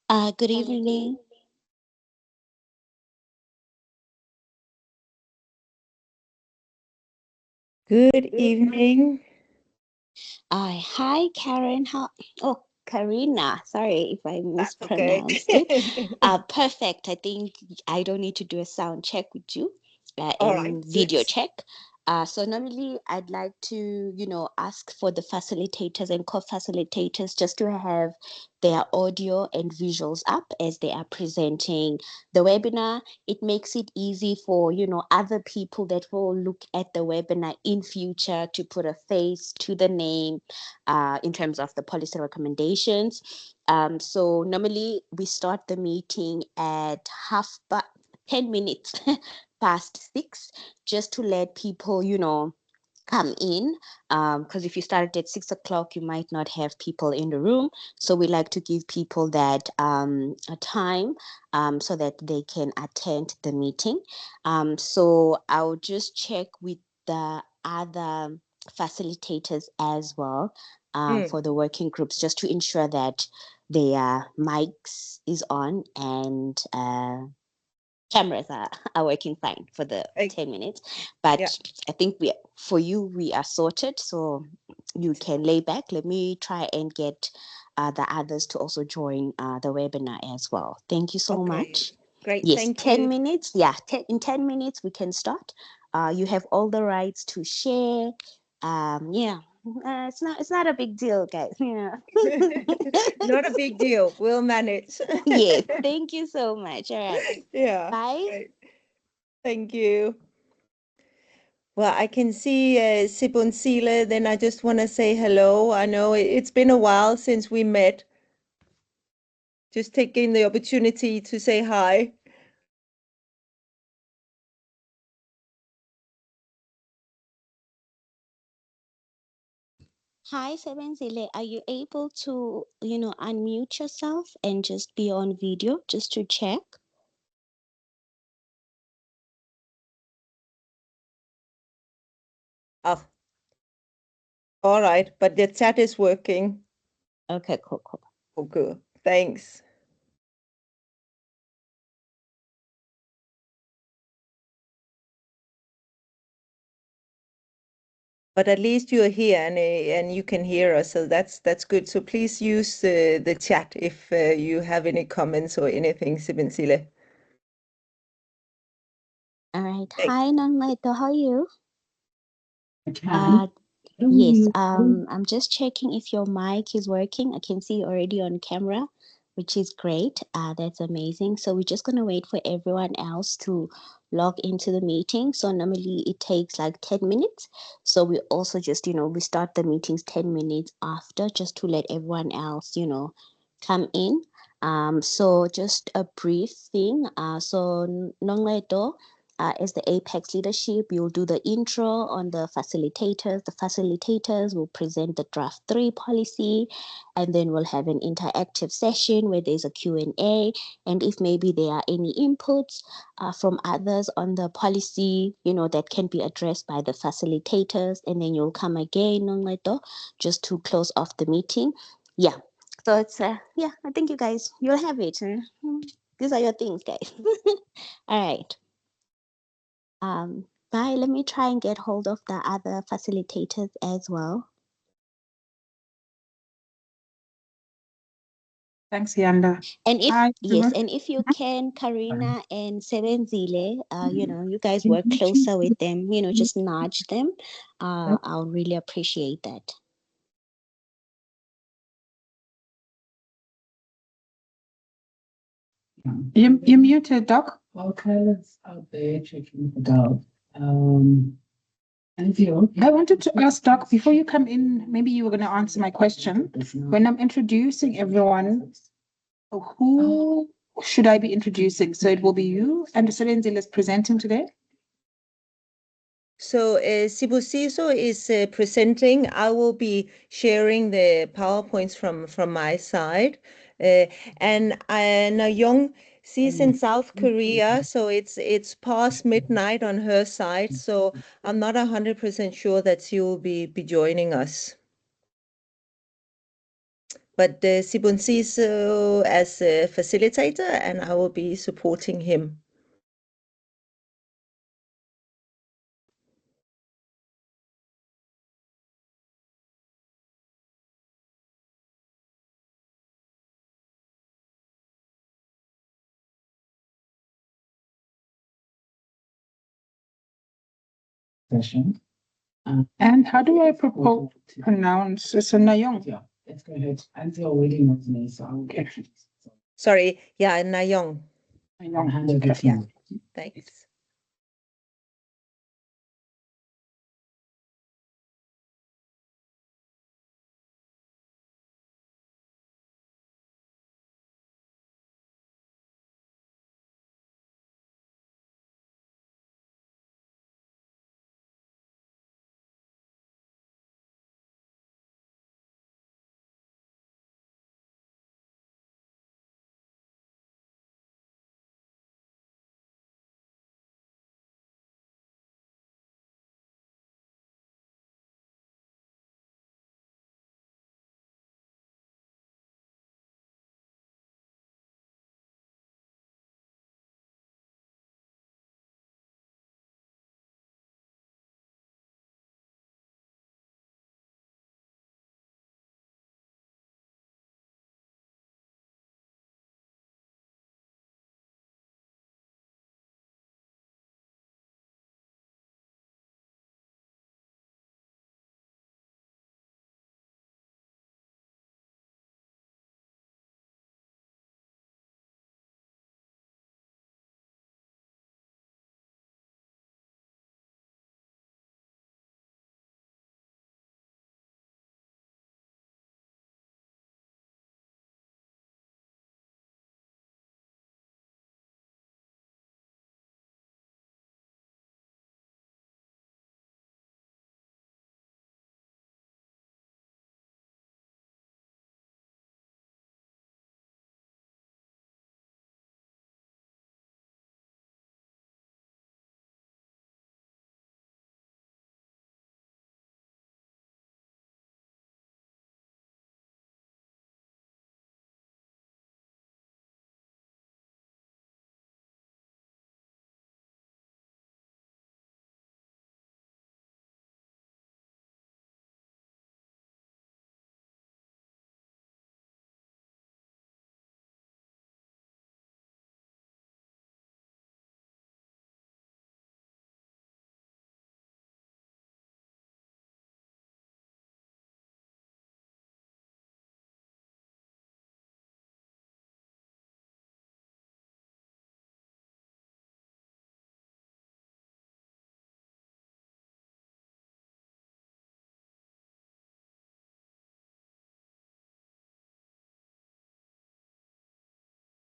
Good evening. Good evening. Hi, Karen. Oh, Karina. Sorry if I That's okay. mispronounced it. Perfect. I think I don't need to do a sound check with you, All right, and video good. check. So normally I'd like to, ask for the facilitators and co-facilitators just to have their audio and visuals up as they are presenting the webinar. It makes it easy for, other people that will look at the webinar in future to put a face to the name in terms of the policy recommendations. So normally we start the meeting at 10 minutes past 6, just to let people, come in, because if you started at 6 o'clock, you might not have people in the room. So we like to give people that a time so that they can attend the meeting. So I'll just check with the other facilitators as well, Mm, for the working groups, just to ensure that their mics is on and cameras are working fine for the I, 10 minutes. yeah, But I think we are sorted, so you can lay back. Let me try and get the others to also join the webinar as well. Thank you so okay. much. Great, Yes, thank 10 you. minutes. Yeah, in 10 minutes we can start. You have all the rights to share. Yeah, it's not a big deal, guys. Yeah. Not a big deal. We'll manage. Yes, thank you so much. All right. Yeah, Bye. great. Thank you. Well, I can see Sibonsile. Then I just want to say hello. I know it's been a while since we met. Just taking the opportunity to say hi. Hi, Sebenzile. Are you able to, unmute yourself and just be on video just to check? Oh, all right. But the chat is working. Okay, cool, cool. Okay, thanks. But at least you're here and you can hear us, so that's good. So please use the chat if you have any comments or anything, Sibensile. All right. Thanks. Hi, Nangleto. How are you? Can. Yes, I'm just checking if your mic is working. I can see you already on camera, which is great. That's amazing. So we're just gonna wait for everyone else to log into the meeting. So normally it takes like 10 minutes. So we also just, we start the meetings 10 minutes after, just to let everyone else, come in. So just a brief thing. So Nongleto, as the Apex leadership, you'll do the intro on the facilitators. The facilitators will present the draft 3 policy, and then we'll have an interactive session where there's a Q&A. And if maybe there are any inputs from others on the policy, that can be addressed by the facilitators, and then you'll come again, Nongleto, just to close off the meeting. Yeah. So it's, yeah, I think you guys, you'll have it. These are your things, guys. All right. Bye. Let me try and get hold of the other facilitators as well. Thanks, Yanda. And if Hi, yes, everyone. and if you can, Karina and Serenzile, you guys work closer with them, just nudge them. I'll really appreciate that. You're muted, Doc. Okay, let's update checking it out. I wanted to ask Doc, before you come in, maybe you were going to answer my question. When I'm introducing everyone, who should I be introducing? So it will be you and Serenzile is presenting today? So Sibusiso is presenting. I will be sharing the PowerPoints from my side. And Young, she's in South Korea, so it's past midnight on her side. So I'm not 100% sure that she will be joining us. but Sibonsiso as a facilitator, and I will be supporting him. Session. And how do I pronounce? It's a Nayong. Yeah, let's go ahead. And you're waiting on me, so I'll Okay. Sorry, yeah, Nayong. Nayong. hand over to Yeah, you. thanks.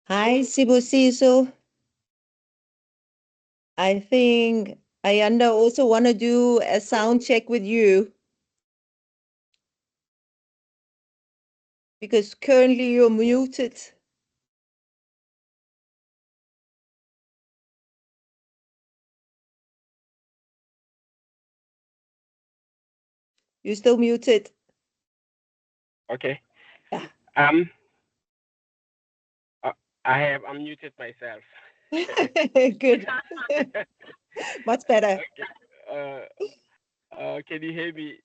Hi, Sibusiso. I think Ayanda also want to do a sound check with you because currently you're muted. You're still muted. Okay. Yeah. Um, uh, I have unmuted myself. Good. Much better. Okay. Can you hear me?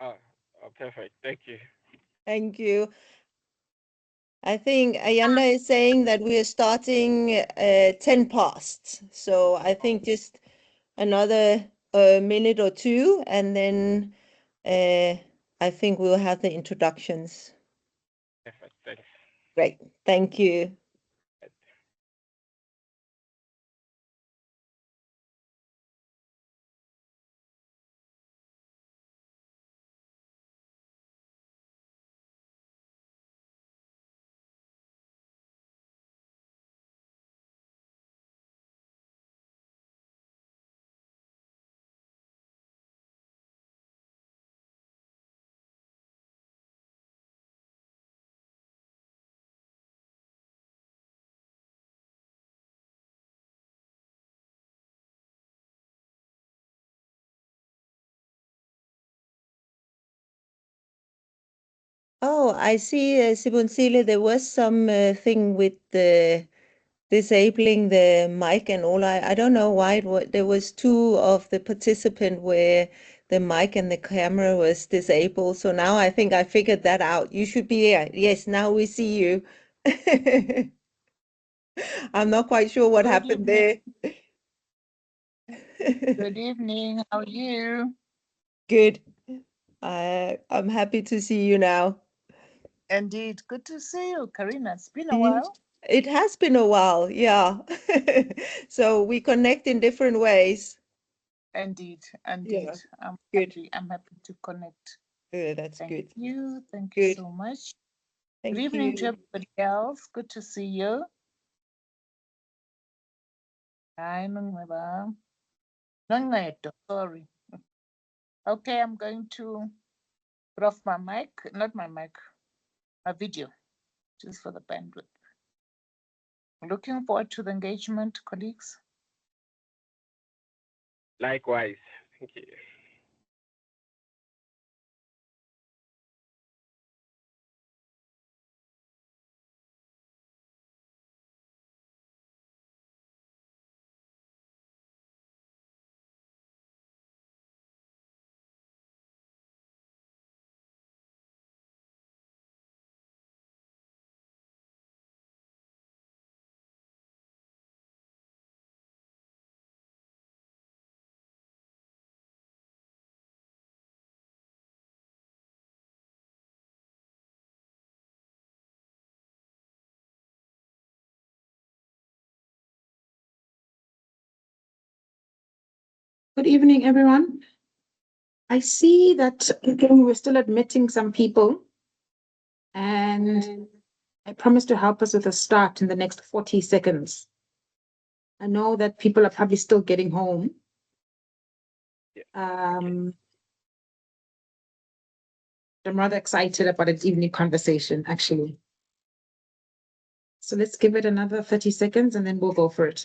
Oh, perfect. Thank you. Thank you. I think Ayanda is saying that we are starting 10 past. So I think just another minute or two, and then I think we'll have the introductions. Perfect. Thanks. Great. Thank you. Oh, I see, Sibunsile, there was some thing with the disabling the mic and all. I don't know why there was two of the participant where the mic and the camera was disabled. So now I think I figured that out. You should be here. Yes, now we see you. I'm not quite sure what Good happened evening. there. Good evening. How are you? Good. I'm happy to see you now. Indeed. Good to see you, Karina. It's been a Mm, while. it has been a while, yeah. So we connect in different ways. Indeed. Indeed. Yeah, I'm good. happy. I'm happy to connect. That's Thank good. you. Thank you Good. so much. Good Thank evening to you. everybody else. Good to see you. Hi, Nungweba. Nungwedo, sorry. Okay, I'm going to put off my mic, not my mic, my video, just for the bandwidth. Looking forward to the engagement, colleagues. Likewise. Thank you. Good evening, everyone. I see that we're still admitting some people, and I promise to help us with a start in the next 40 seconds. I know that people are probably still getting home. Yeah. Okay. Um, I'm rather excited about an evening conversation, actually. So let's give it another 30 seconds and then we'll go for it.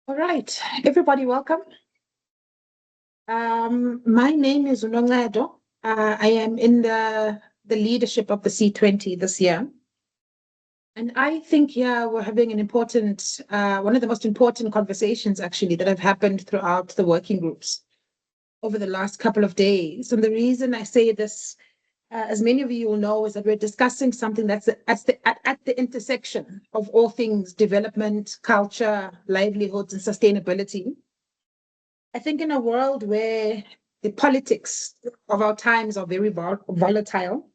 All right, everybody, welcome. My name is Unongado. I am in the leadership of the C20 this year. And I think, yeah, we're having an important, one of the most important conversations actually that have happened throughout the working groups over the last couple of days. And the reason I say this, as many of you will know, is that we're discussing something that's at the intersection of all things development, culture, livelihoods, and sustainability. I think in a world where the politics of our times are very volatile,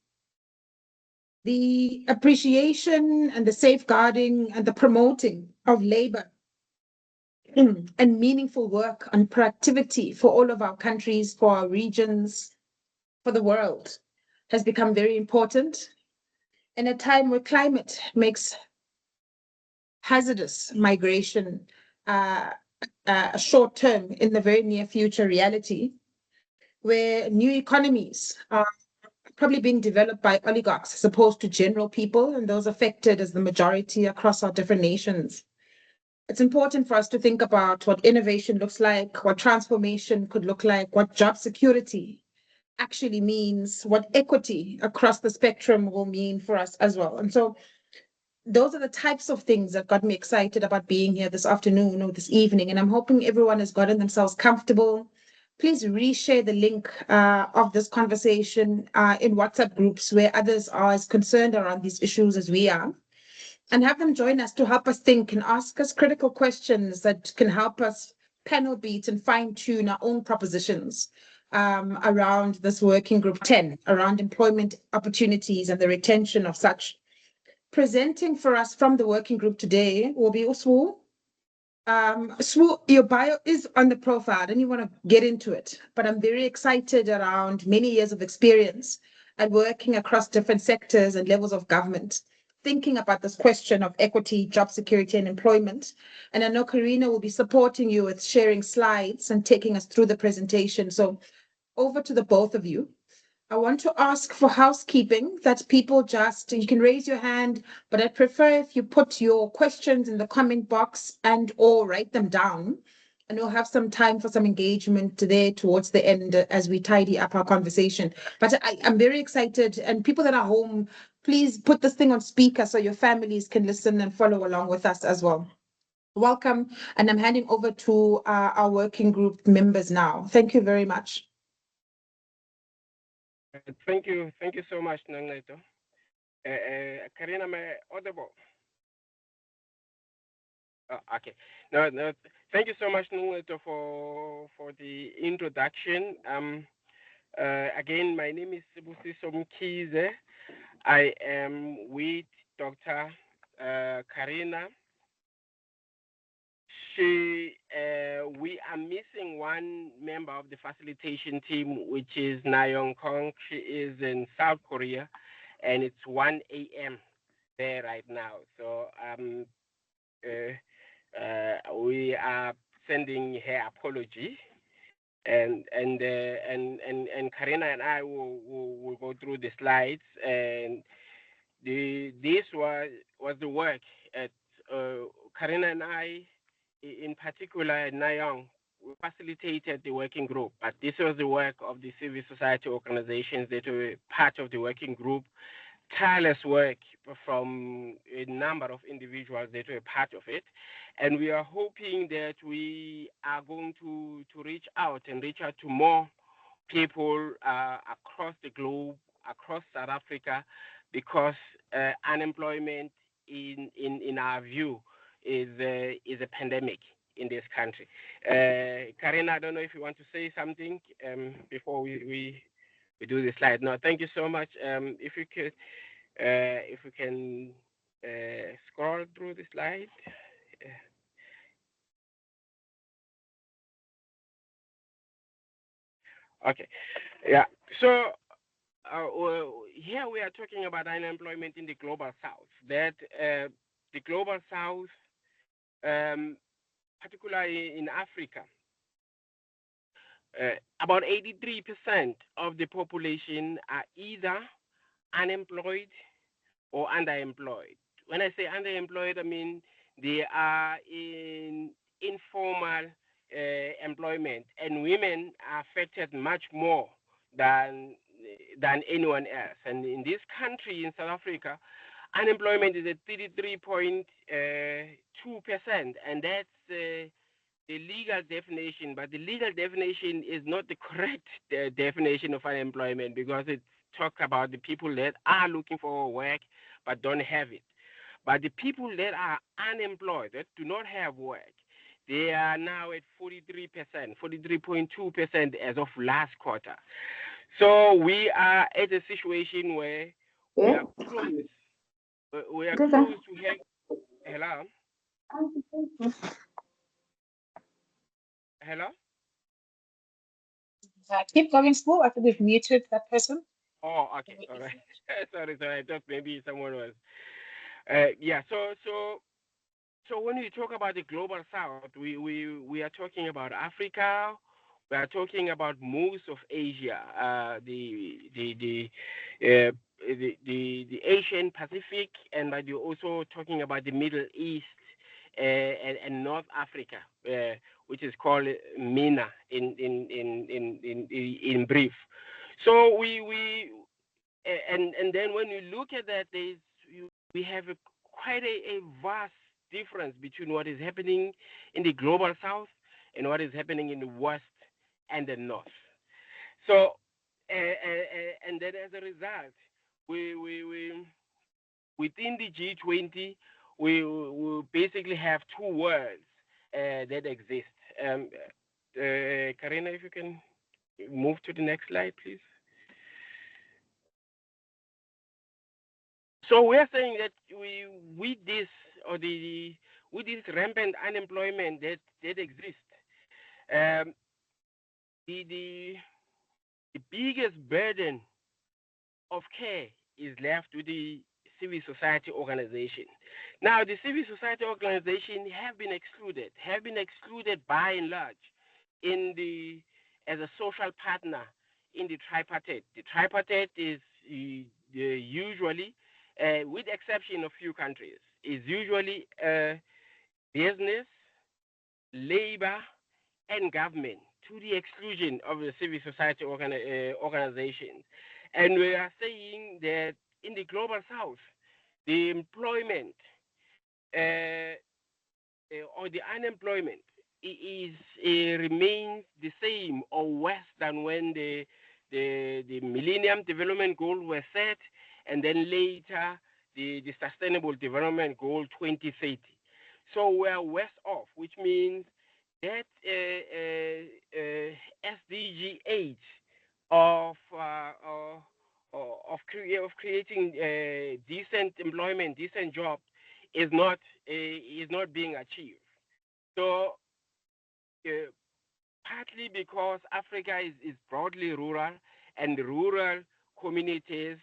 the appreciation and the safeguarding and the promoting of labor and meaningful work on productivity for all of our countries, for our regions, for the world has become very important. In a time where climate makes hazardous migration short term in the very near future reality, where new economies are probably being developed by oligarchs as opposed to general people and those affected as the majority across our different nations. It's important for us to think about what innovation looks like, what transformation could look like, what job security actually means, what equity across the spectrum will mean for us as well. And so those are the types of things that got me excited about being here this afternoon or this evening. And I'm hoping everyone has gotten themselves comfortable. Please reshare the link of this conversation in WhatsApp groups where others are as concerned around these issues as we are, and have them join us to help us think and ask us critical questions that can help us panel beat and fine tune our own propositions around this working group 10, around employment opportunities and the retention of such. Presenting for us from the working group today will be Uswu. Swu, your bio is on the profile. I don't even want to get into it, but I'm very excited around many years of experience and working across different sectors and levels of government. thinking about this question of equity, job security, and employment. And I know Karina will be supporting you with sharing slides and taking us through the presentation. So over to the both of you. I want to ask for housekeeping that people just, you can raise your hand, but I prefer if you put your questions in the comment box and or write them down. And we'll have some time for some engagement today towards the end as we tidy up our conversation. But I'm very excited. And people that are home, please put this thing on speaker so your families can listen and follow along with us as well. Welcome. And I'm handing over to our working group members now. Thank you very much. Thank you so much, Nangleto. Karina, am I audible? Okay. No, no. Thank you so much, Nangleto, for the introduction. Again, my name is Sibusiso Mkize. I am with Dr. Karina. We are missing one member of the facilitation team, which is Nayong Kong. She is in South Korea, and it's 1 a.m. there right now. So we are sending her apology, and Karina and I will go through the slides, and this was the work at Karina and I, in particular, Nayong, we facilitated the working group, but this was the work of the civil society organizations that were part of the working group, tireless work from a number of individuals that were part of it. And we are hoping that we are going to reach out to more people across the globe, across South Africa, because unemployment, in our view, is a pandemic in this country. Karina, I don't know if you want to say something before we do the slide. No, thank you so much. If we can scroll through the slide. Okay. Yeah. So well, here we are talking about unemployment in the global south. That the global south, particularly in Africa, about 83% of the population are either unemployed or underemployed. When I say underemployed, I mean they are in informal employment, and women are affected much more than anyone else. And in this country, in South Africa, unemployment is at 33.2%, and that's the legal definition. But the legal definition is not the correct definition of unemployment, because it talks about the people that are looking for work but don't have it. But the people that are unemployed, that do not have work, they are now at 43%, 43.2% as of last quarter. So we are at a situation where we are close. We are close to have. Hello. Hello. Keep going, Sue. I think we've muted that person. Oh, okay. All right. Sorry. I thought maybe someone was. Yeah. So when we talk about the global south, we are talking about Africa. We are talking about most of Asia, the Asian Pacific, and we're also talking about the Middle East and North Africa, which is called MENA in brief. So and then when you look at that, we have quite a vast difference between what is happening in the global south and what is happening in the west and the north. So and then as a result, we within the G20, we basically have two worlds that exist. Karina, if you can move to the next slide, please. So we are saying that with this with this rampant unemployment that exists, the biggest burden of care is left to the civil society organization. Now, the civil society organization have been excluded by and large in the as a social partner in the tripartite. The tripartite is usually, with exception of few countries, is usually business, labor, and government, to the exclusion of the civil society organizations. And we are saying that in the global south, the employment uh, or the unemployment is remains the same or worse than when the Millennium Development Goals were set, and then later the Sustainable Development Goal 2030. So we're worse off, which means that SDG 8 of of creating decent employment, decent jobs is not being achieved. So uh, partly because Africa is broadly rural, and the rural communities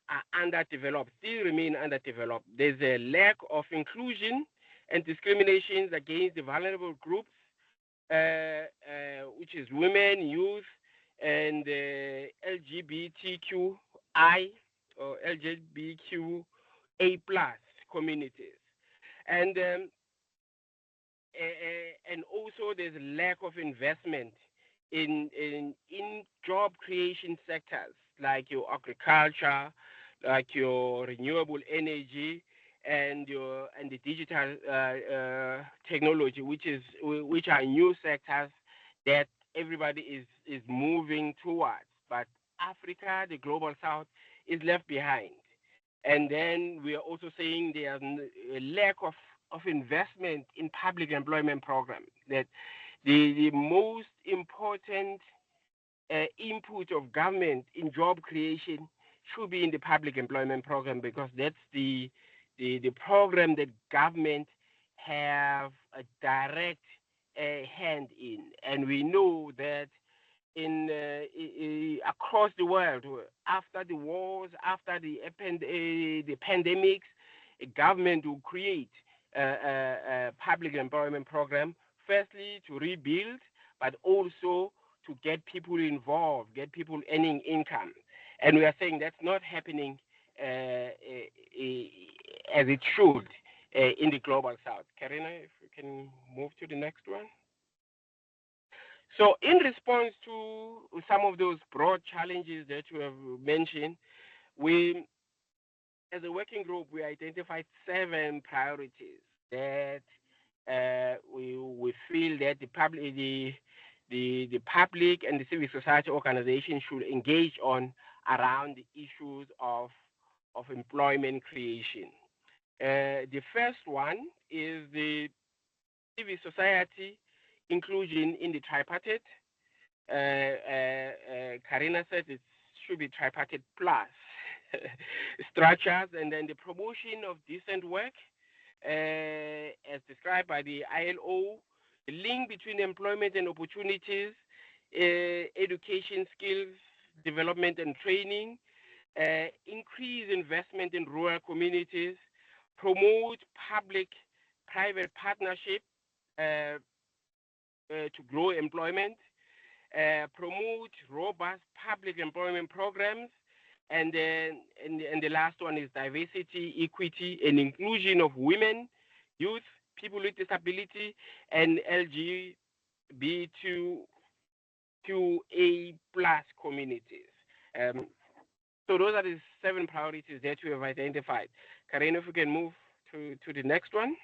are underdeveloped, still remain underdeveloped. There's a lack of inclusion and discriminations against the vulnerable groups, which is women, youth, and LGBTQI or LGBTQA plus communities. And and also there's a lack of investment in job creation sectors like your agriculture, like your renewable energy, and the digital technology, which are new sectors that everybody is moving towards. But Africa, the global south, is left behind. And then we are also saying there's a lack of investment in public employment programs. That the most important input of government in job creation should be in the public employment program, because that's the program that government have a direct hand in. And we know that across the world, after the wars, after the pandemics, a government will create a public employment program, firstly to rebuild, but also to get people involved, get people earning income. And we are saying that's not happening as it should in the global south. Karina, if we can move to the next one. So, in response to some of those broad challenges that you have mentioned, we, as a working group, we identified 7 priorities that we feel that the public and the civil society organization should engage on around the issues of employment creation. The first one is the civil society inclusion in the tripartite. Karina said it should be tripartite plus structures, and then the promotion of decent work, as described by the ILO, the link between employment and opportunities, education, skills development and training, increase investment in rural communities, promote public-private partnership to grow employment, promote robust public employment programs, and then and the last one is diversity, equity, and inclusion of women, youth, people with disability, and LGBTQA plus communities. Um, so those are the 7 priorities that we have identified. Karina, if we can move to the next one.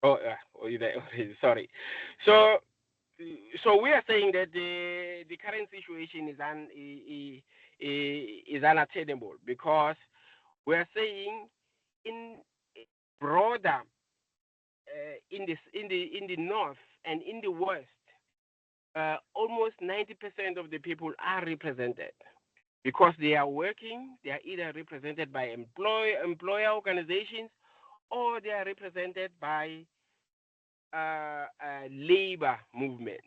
Oh, you there? Sorry. So so we are saying that the current situation is unattainable, because we are saying in broader in the north and in the west, almost 90% of the people are represented, because they are working. They are either represented by employer organizations, or they are represented by labor movement.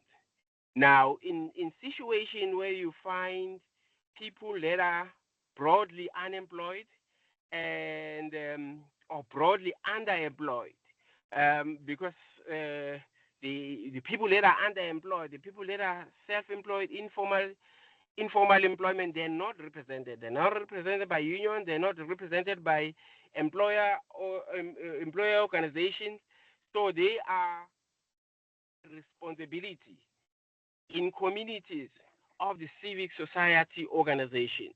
Now, in situation where you find people that are broadly unemployed, and or broadly underemployed, because the people that are underemployed, the people that are self-employed, informal employment, they're not represented. They're not represented by union. They're not represented by employer organizations. So they are responsibility in communities of the civic society organizations.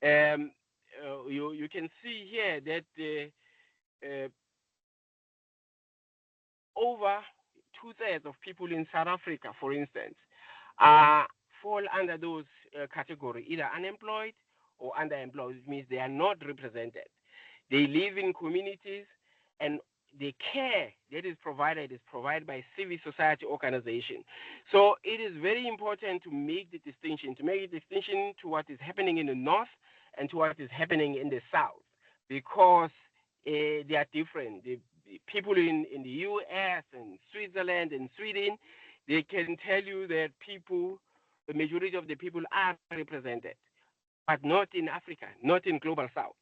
Um, you can see here that over two-thirds of people in South Africa, for instance, fall under those categories, either unemployed or underemployed. It means they are not represented. They live in communities, and the care that is provided by civil society organization. So it is very important to make the distinction, to what is happening in the north and to what is happening in the south, because they are different. The people in the U.S. and Switzerland and Sweden, they can tell you that the majority of the people are represented, but not in Africa, not in global south.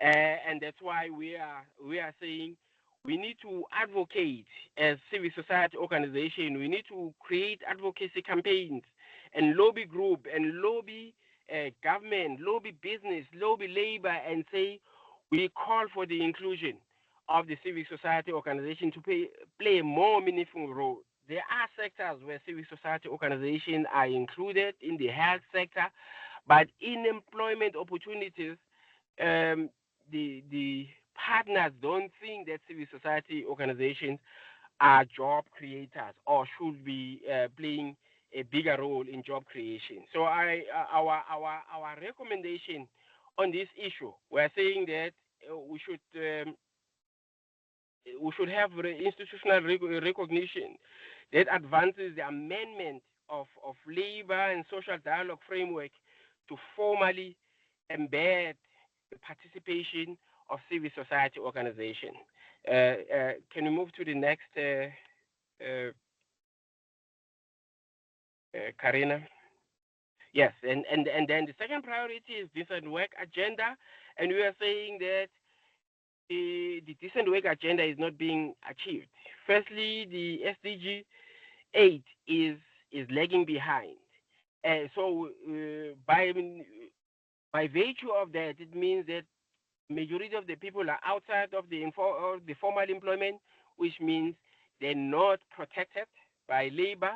And that's why we are saying we need to advocate as civil society organization. We need to create advocacy campaigns and lobby group and lobby government, lobby business, lobby labor, and say we call for the inclusion of the civil society organization to play a more meaningful role. There are sectors where civil society organizations are included in the health sector, but in employment opportunities, um, the partners don't think that civil society organizations are job creators or should be playing a bigger role in job creation. So our recommendation on this issue, we're saying that we should have institutional recognition that advances the amendment of labor and social dialogue framework to formally embed the participation of civil society organization. Can we move to the next, Karina? Yes, and then the second priority is decent work agenda, and we are saying that the decent work agenda is not being achieved. Firstly, the SDG 8 is lagging behind. So by virtue of that, it means that majority of the people are outside of the formal employment, which means they're not protected by labor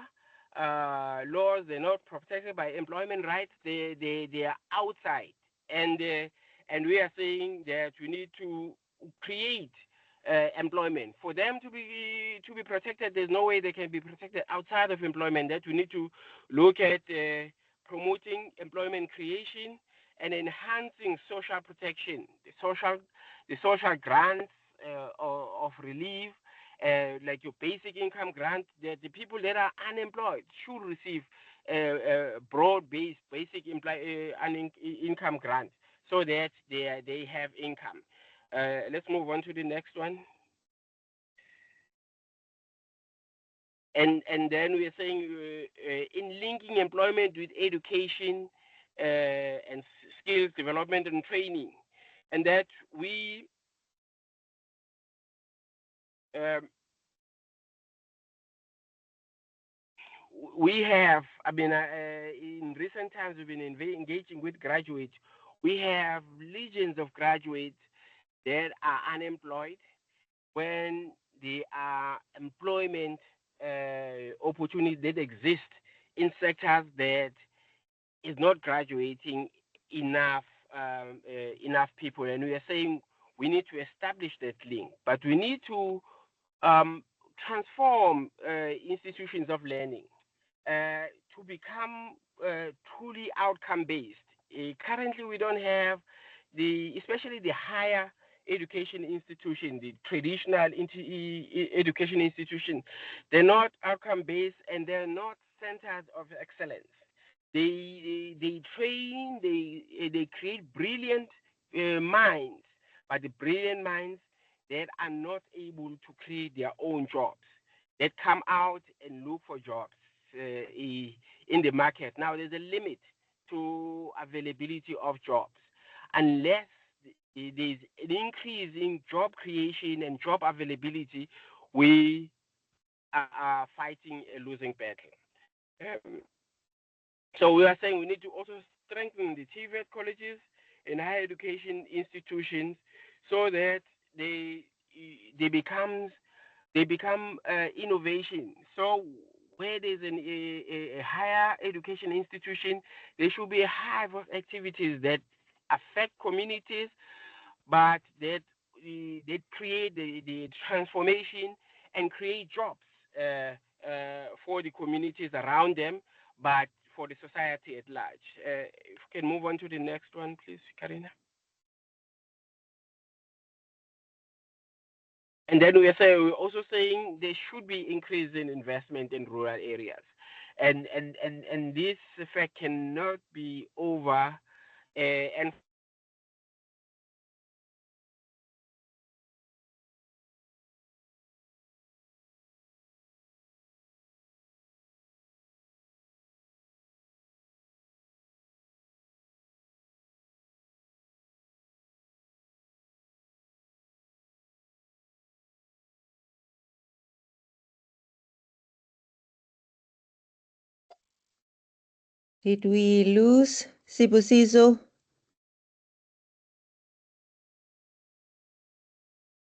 laws. They're not protected by employment rights. They are outside, and we are saying that we need to create employment for them to be protected. There's no way they can be protected outside of employment. That we need to look at promoting employment creation and enhancing social protection, the social grants of relief, like your basic income grant, that the people that are unemployed should receive broad-based basic income grant so that they have income. Let's move on to the next one. And then we are saying in linking employment with education and skills development and training, and that um, we have, I mean, in recent times we've been engaging with graduates. We have legions of graduates that are unemployed when there are employment opportunities that exist in sectors that is not graduating enough enough people, and we are saying we need to establish that link, but we need to um, transform institutions of learning to become truly outcome based. Currently, we don't have especially the higher education institution, the traditional education institution. They're not outcome based and they're not centers of excellence. They train, they create brilliant minds, but the brilliant minds that are not able to create their own jobs, that come out and look for jobs in the market. Now, there's a limit to availability of jobs unless there's an increase in job creation and job availability, we are fighting a losing battle. Um, so we are saying we need to also strengthen the TVET colleges and higher education institutions so that they they becomes they become innovation. So where there's a higher education institution, there should be a hive of activities that affect communities, but that create the transformation and create jobs for the communities around them, but for the society at large. If we can move on to the next one, please, Karina. And then we're also saying there should be increase in investment in rural areas, and this effect cannot be over emphasized enough. Did we lose Sibusiso?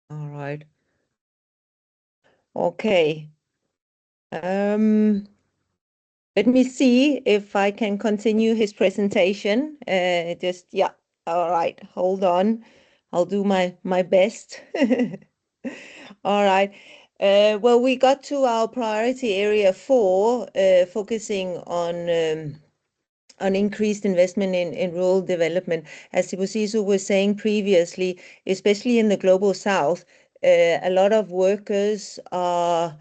All right. Okay. Um, Let me see if I can continue his presentation. Yeah. All right. Hold on. I'll do my best. All right. Well, we got to our priority area 4, focusing on increased investment in rural development. As Sibusiso was saying previously, especially in the global south, a lot of workers are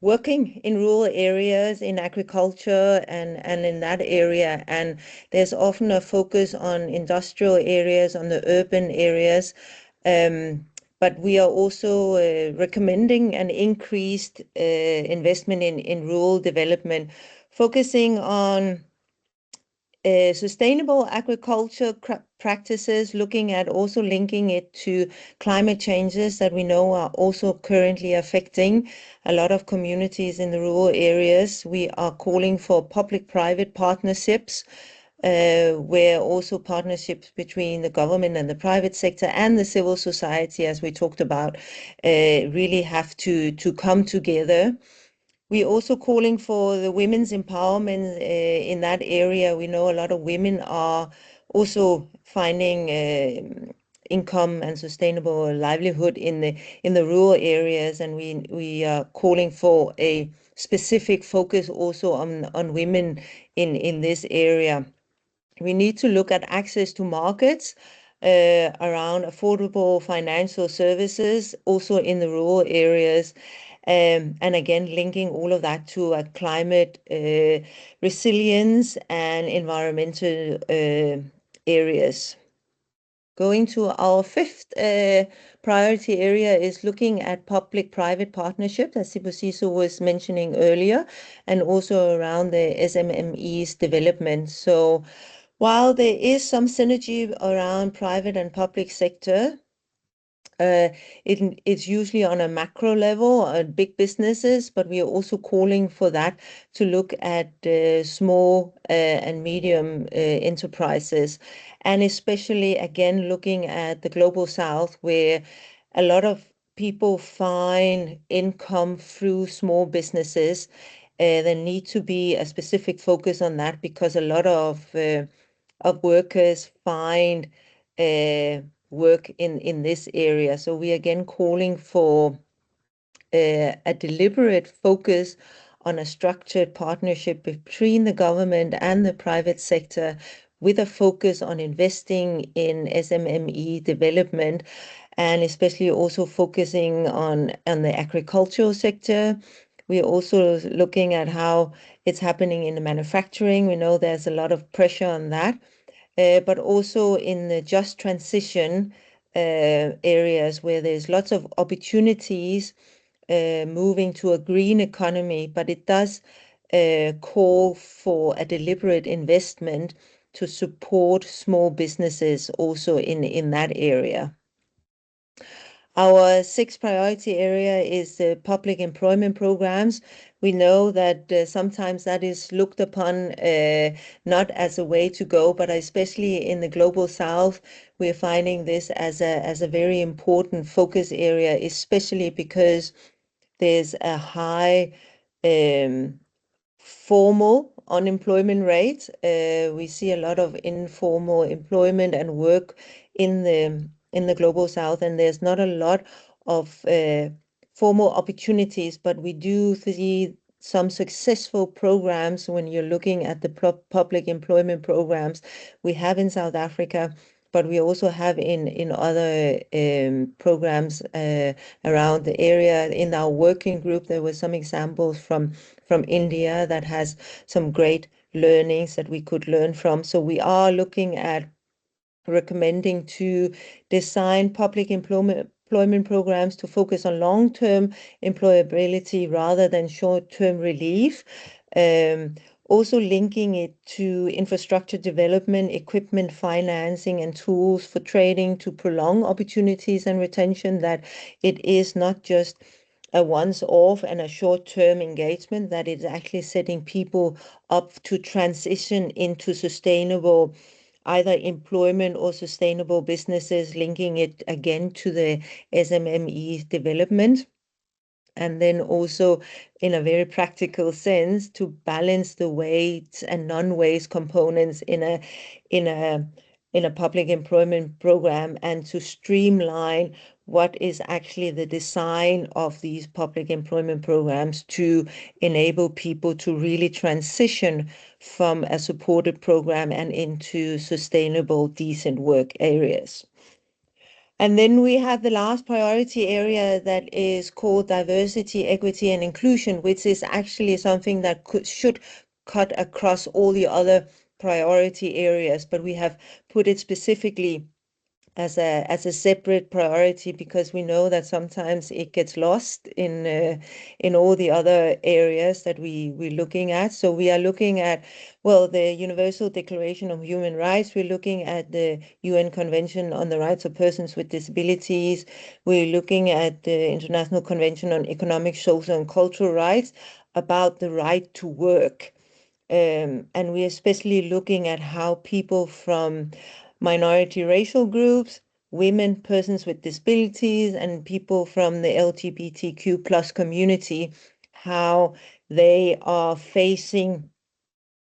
working in rural areas in agriculture and in that area. And there's often a focus on industrial areas, on the urban areas. But we are also recommending an increased investment in rural development, focusing on sustainable agriculture practices, looking at also linking it to climate changes that we know are also currently affecting a lot of communities in the rural areas. We are calling for public-private partnerships, where also partnerships between the government and the private sector and the civil society, as we talked about, really have to come together. We're also calling for the women's empowerment in that area. We know a lot of women are also finding income and sustainable livelihood in the rural areas, and we are calling for a specific focus also on women in this area. We need to look at access to markets around affordable financial services, also in the rural areas. And again, linking all of that to a climate resilience and environmental areas. Going to our 5th priority area is looking at public-private partnerships, as Sibusiso was mentioning earlier, and also around the SMME's development. So while there is some synergy around private and public sector, it's usually on a macro level at big businesses, but we are also calling for that to look at small and medium enterprises, and especially again looking at the global south, where a lot of people find income through small businesses. There need to be a specific focus on that, because a lot of workers find work in this area. So we again calling for a deliberate focus on a structured partnership between the government and the private sector, with a focus on investing in SMME development, and especially also focusing on the agricultural sector. We are also looking at how it's happening in the manufacturing. We know there's a lot of pressure on that, but also in the just transition areas, where there's lots of opportunities moving to a green economy, but it does call for a deliberate investment to support small businesses also in that area. Our sixth priority area is public employment programs. We know that sometimes that is looked upon not as a way to go, but especially in the global south, we're finding this as a very important focus area, especially because there's a high formal unemployment rate. We see a lot of informal employment and work in the global south, and there's not a lot of formal opportunities, but we do see some successful programs when you're looking at the public employment programs we have in South Africa, but we also have in other programs around the area. In our working group, there were some examples from India that has some great learnings that we could learn from. So we are looking at recommending to design public employment programs to focus on long-term employability rather than short-term relief. Also linking it to infrastructure development, equipment financing, and tools for training to prolong opportunities and retention, that it is not just a once-off and a short-term engagement, that it's actually setting people up to transition into sustainable either employment or sustainable businesses, linking it again to the SMME development. And then also in a very practical sense to balance the wage and non-wage components in a public employment program, and to streamline what is actually the design of these public employment programs to enable people to really transition from a supported program and into sustainable, decent work areas. And then we have the last priority area that is called diversity, equity, and inclusion, which is actually something that should cut across all the other priority areas, but we have put it specifically as a separate priority because we know that sometimes it gets lost in all the other areas that we're looking at. So we are looking at, well, the Universal Declaration of Human Rights. We're looking at the UN Convention on the Rights of Persons with Disabilities. We're looking at the International Convention on Economic, Social, and Cultural Rights about the right to work. And we're especially looking at how people from minority racial groups, women, persons with disabilities, and people from the LGBTQ plus community, how they are facing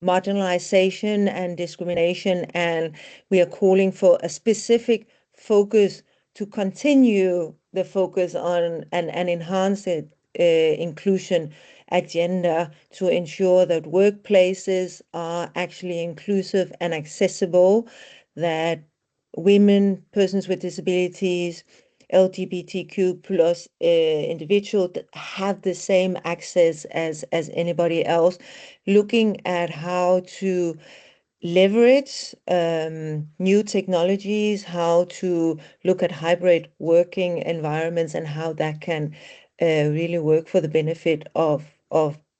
marginalization and discrimination, and we are calling for a specific focus to continue the focus on and enhance it inclusion agenda to ensure that workplaces are actually inclusive and accessible, that women, persons with disabilities, LGBTQ plus individuals have the same access as anybody else, looking at how to leverage new technologies, how to look at hybrid working environments, and how that can really work for the benefit of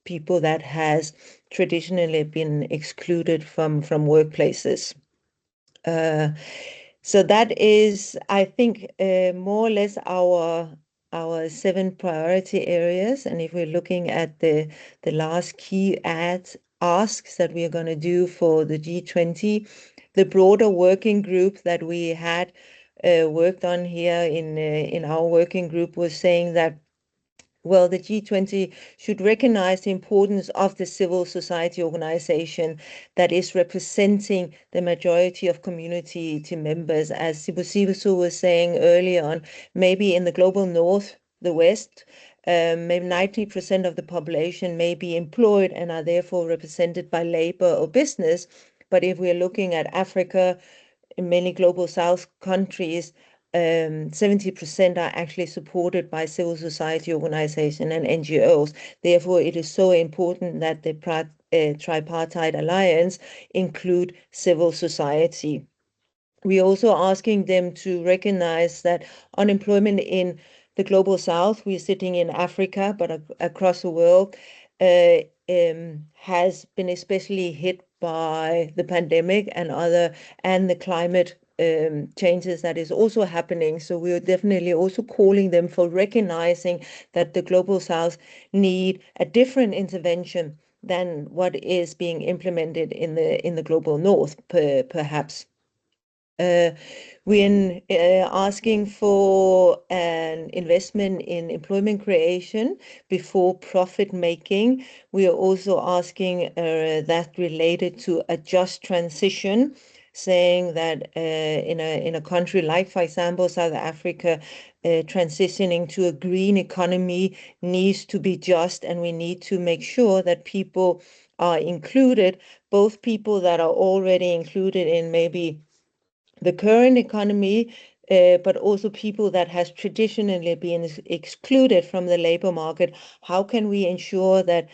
people that has traditionally been excluded from workplaces. So that is, I think, more or less our 7 priority areas. And if we're looking at the last key asks that we are going to do for the G20, the broader working group that we had worked on here in our working group was saying that, well, the G20 should recognize the importance of the civil society organization that is representing the majority of community members. As Sibusiso was saying earlier on, maybe in the global north, the west, maybe 90% of the population may be employed and are therefore represented by labor or business. But if we're looking at Africa, in many global south countries, 70% are actually supported by civil society organizations and NGOs. Therefore, it is so important that the tripartite alliance include civil society. We're also asking them to recognize that unemployment in the global south, we're sitting in Africa, but across the world, has been especially hit by the pandemic and the climate changes that is also happening. So we are definitely also calling them for recognizing that the Global South need a different intervention than what is being implemented in the Global North, perhaps. We're asking for an investment in employment creation before profit making. We are also asking that related to a just transition, saying that in a country like, for example, South Africa, transitioning to a green economy needs to be just, and we need to make sure that people are included, both people that are already included in maybe the current economy, but also people that has traditionally been excluded from the labor market. How can we ensure that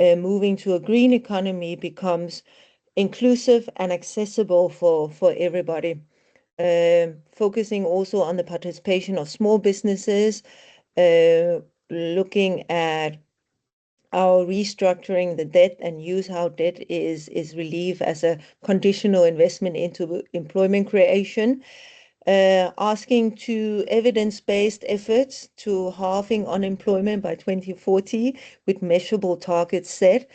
moving to a green economy becomes inclusive and accessible for everybody? Focusing also on the participation of small businesses, looking at our restructuring the debt and use how debt is relieved as a conditional investment into employment creation, asking to evidence-based efforts to halving unemployment by 2040 with measurable targets set,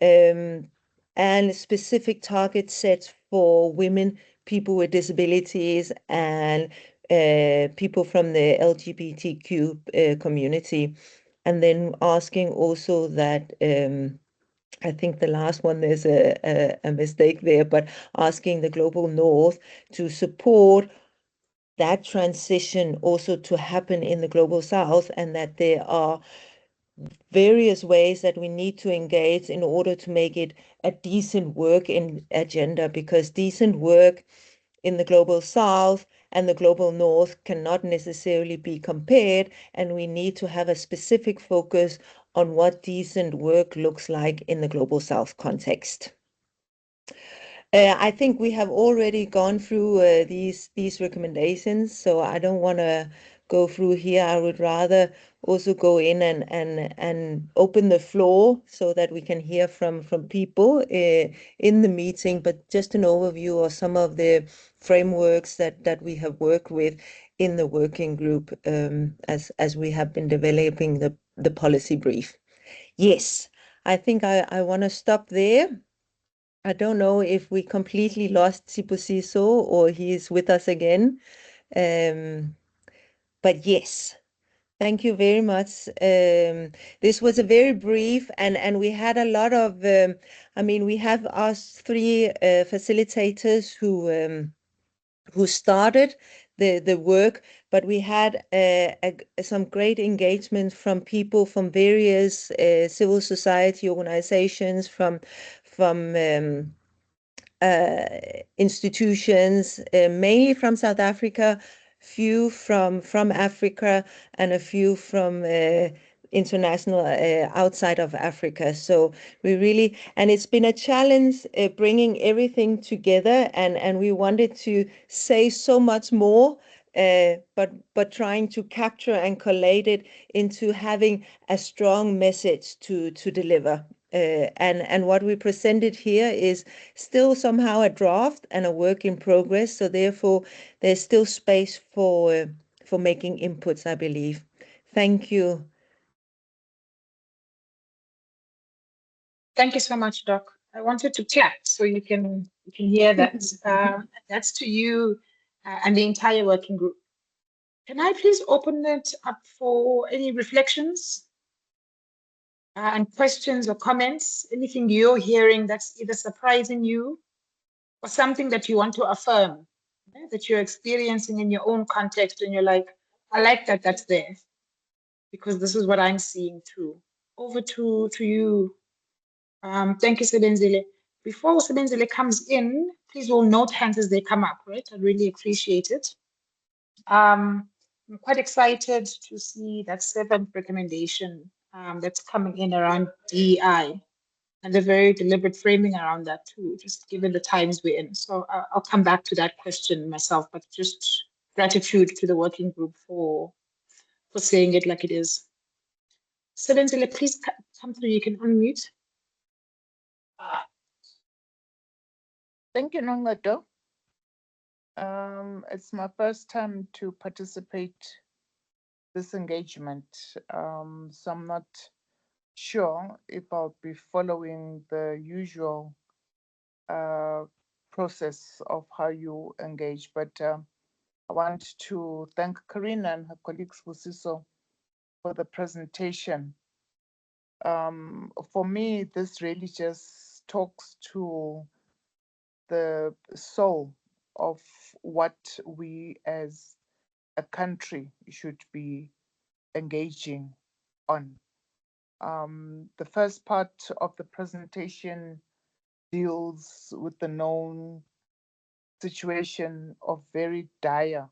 and specific target sets for women, people with disabilities, and people from the LGBTQ community. And then asking also that I think the last one, there's a mistake there, but asking the Global North to support that transition also to happen in the Global South, and that there are various ways that we need to engage in order to make it a decent work in agenda, because decent work in the Global South and the Global North cannot necessarily be compared, and we need to have a specific focus on what decent work looks like in the Global South context. I think we have already gone through these recommendations, so I don't want to go through here. I would rather also go in and open the floor so that we can hear from people in the meeting, but just an overview of some of the frameworks that we have worked with in the working group as we have been developing the policy brief. Yes, I think I want to stop there. I don't know if we completely lost Sibusiso or he is with us again. But yes, thank you very much. This was a very brief, and we had a lot of, I mean, we have us three facilitators who started the work, but we had some great engagement from people from various civil society organizations, from institutions, mainly from South Africa, few from Africa, and a few from international outside of Africa. So we really, and it's been a challenge bringing everything together, and we wanted to say so much more, but trying to capture and collate it into having a strong message to deliver. And what we presented here is still somehow a draft and a work in progress. So therefore, there's still space for making inputs, I believe. Thank you. Thank you so much, Doc. I wanted to clap so you can hear that. That's to you and the entire working group. Can I please open it up for any reflections and questions or comments? Anything you're hearing that's either surprising you or something that you want to affirm, that you're experiencing in your own context, and you're like, I like that that's there because this is what I'm seeing too. Over to you. Thank you, Sebenzile. Before Sebenzile comes in, please all note hands as they come up, right? I really appreciate it. I'm quite excited to see that seventh recommendation that's coming in around DEI, and a very deliberate framing around that too, just given the times we're in. So I'll come back to that question myself, but just gratitude to the working group for saying it like it is. Sebenzile, please come through. You can unmute. Thank you, Nongato. It's my first time to participate this engagement, so I'm not sure if I'll be following the usual uh, process of how you engage. But I want to thank Karina and her colleagues Fusiso for the presentation. For me, this really just talks to the soul of what we as a country should be engaging on. The first part of the presentation deals with the known situation of very dire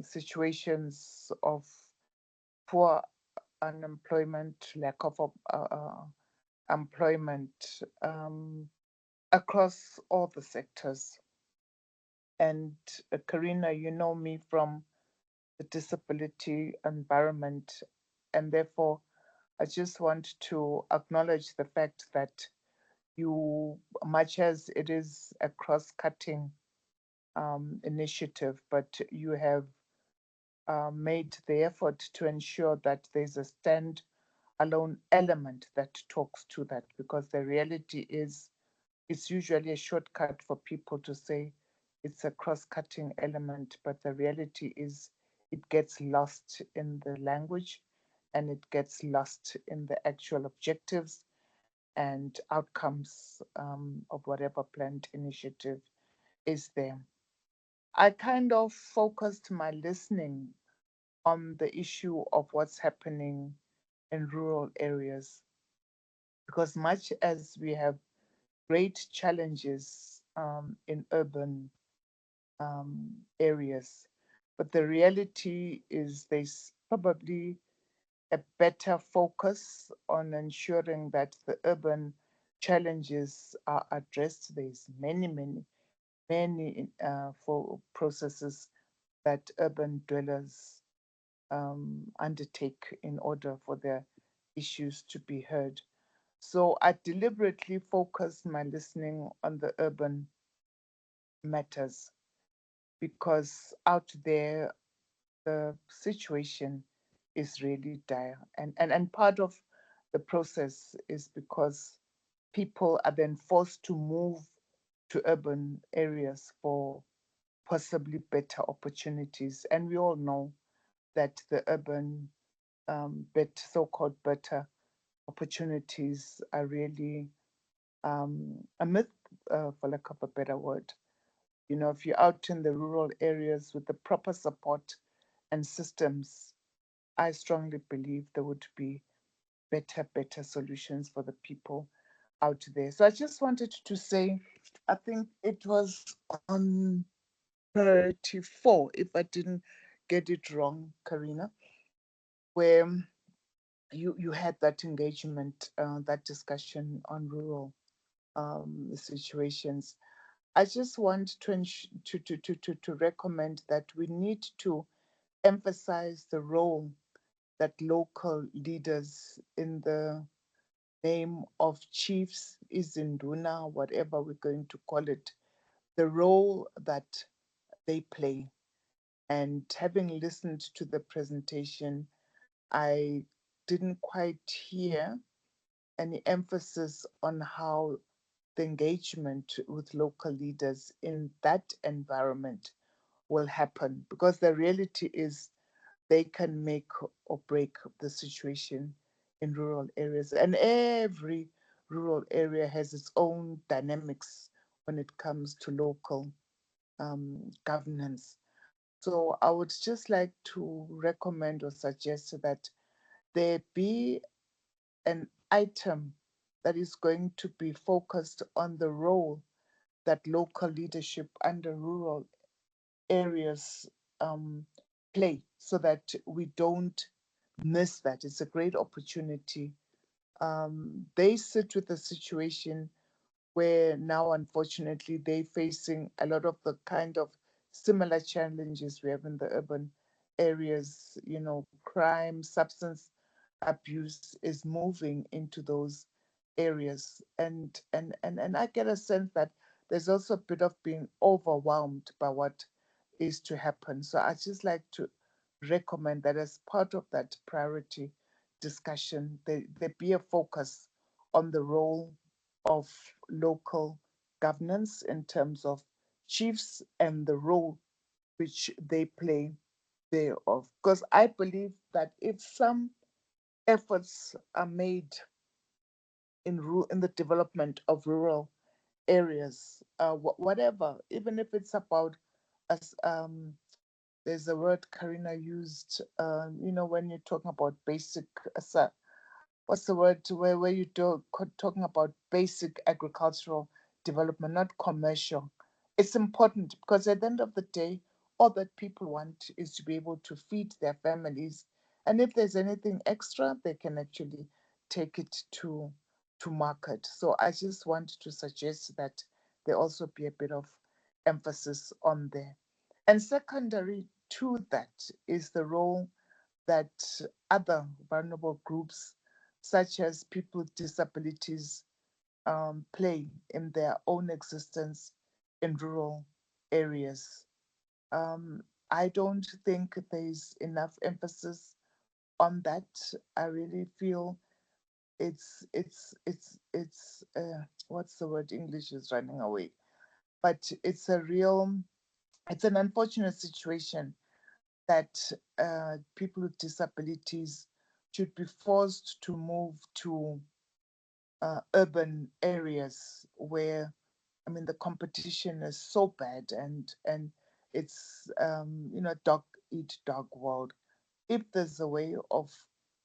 situations of poor unemployment, lack of employment across all the sectors. And Karina, you know me from the disability environment, and therefore I just want to acknowledge the fact that you, much as it is a cross cutting initiative, but you have made the effort to ensure that there's a stand-alone element that talks to that, because the reality is it's usually a shortcut for people to say it's a cross-cutting element, but the reality is it gets lost in the language and it gets lost in the actual objectives and outcomes of whatever planned initiative is there. I kind of focused my listening on the issue of what's happening in rural areas, because much as we have great challenges in urban areas, but the reality is there's probably a better focus on ensuring that the urban challenges are addressed. There's many for processes that urban dwellers undertake in order for their issues to be heard. So I deliberately focused my listening on the urban matters because out there the situation is really dire. And part of the process is because people are then forced to move to urban areas for possibly better opportunities. And we all know that the urban so-called better opportunities are really a myth, for lack of a better word. You know, if you're out in the rural areas with the proper support and systems, I strongly believe there would be better solutions for the people out there. So I just wanted to say, I think it was on 34, if I didn't get it wrong, Karina, where you had that engagement, that discussion on rural situations. I just want to recommend that we need to emphasize the role that local leaders in the name of chiefs, izinduna, whatever we're going to call it, the role that they play. And having listened to the presentation, I didn't quite hear any emphasis on how the engagement with local leaders in that environment will happen, because the reality is they can make or break the situation in rural areas. And every rural area has its own dynamics when it comes to local governance. So I would just like to recommend or suggest that there be an item that is going to be focused on the role that local leadership under rural areas play, so that we don't miss that. It's a great opportunity. They sit with a situation where now, unfortunately, they're facing a lot of the kind of similar challenges we have in the urban areas. You know, crime, substance abuse is moving into those areas, and I get a sense that there's also a bit of being overwhelmed by what is to happen. So I just like to recommend that as part of that priority discussion, there be a focus on the role of local governance in terms of chiefs and the role which they play thereof. Because I believe that if some efforts are made in the development of rural areas, whatever, even if it's about us. There's a word Karina used, when you're talking about basic, what's the word where you do talking about basic agricultural development, not commercial. It's important because at the end of the day, all that people want is to be able to feed their families, and if there's anything extra, they can actually take it to market. So I just want to suggest that there also be a bit of emphasis on there. And secondary to that is the role that other vulnerable groups, such as people with disabilities, play in their own existence in rural areas. I don't think there's enough emphasis on that. I really feel it's what's the word? English is running away, but it's an unfortunate situation that people with disabilities should be forced to move to urban areas where, I mean, the competition is so bad, and it's dog eat dog world. If there's a way of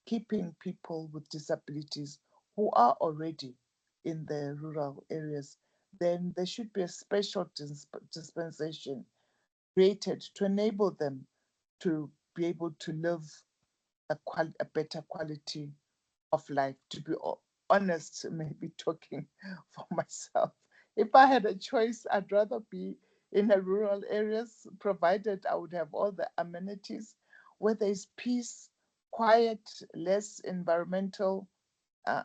keeping people with disabilities who are already in the rural areas, then there should be a special dispensation created to enable them to be able to live a better quality of life. To be honest, maybe talking for myself, if I had a choice, I'd rather be in the rural areas, provided I would have all the amenities where there's peace, quiet, less environmental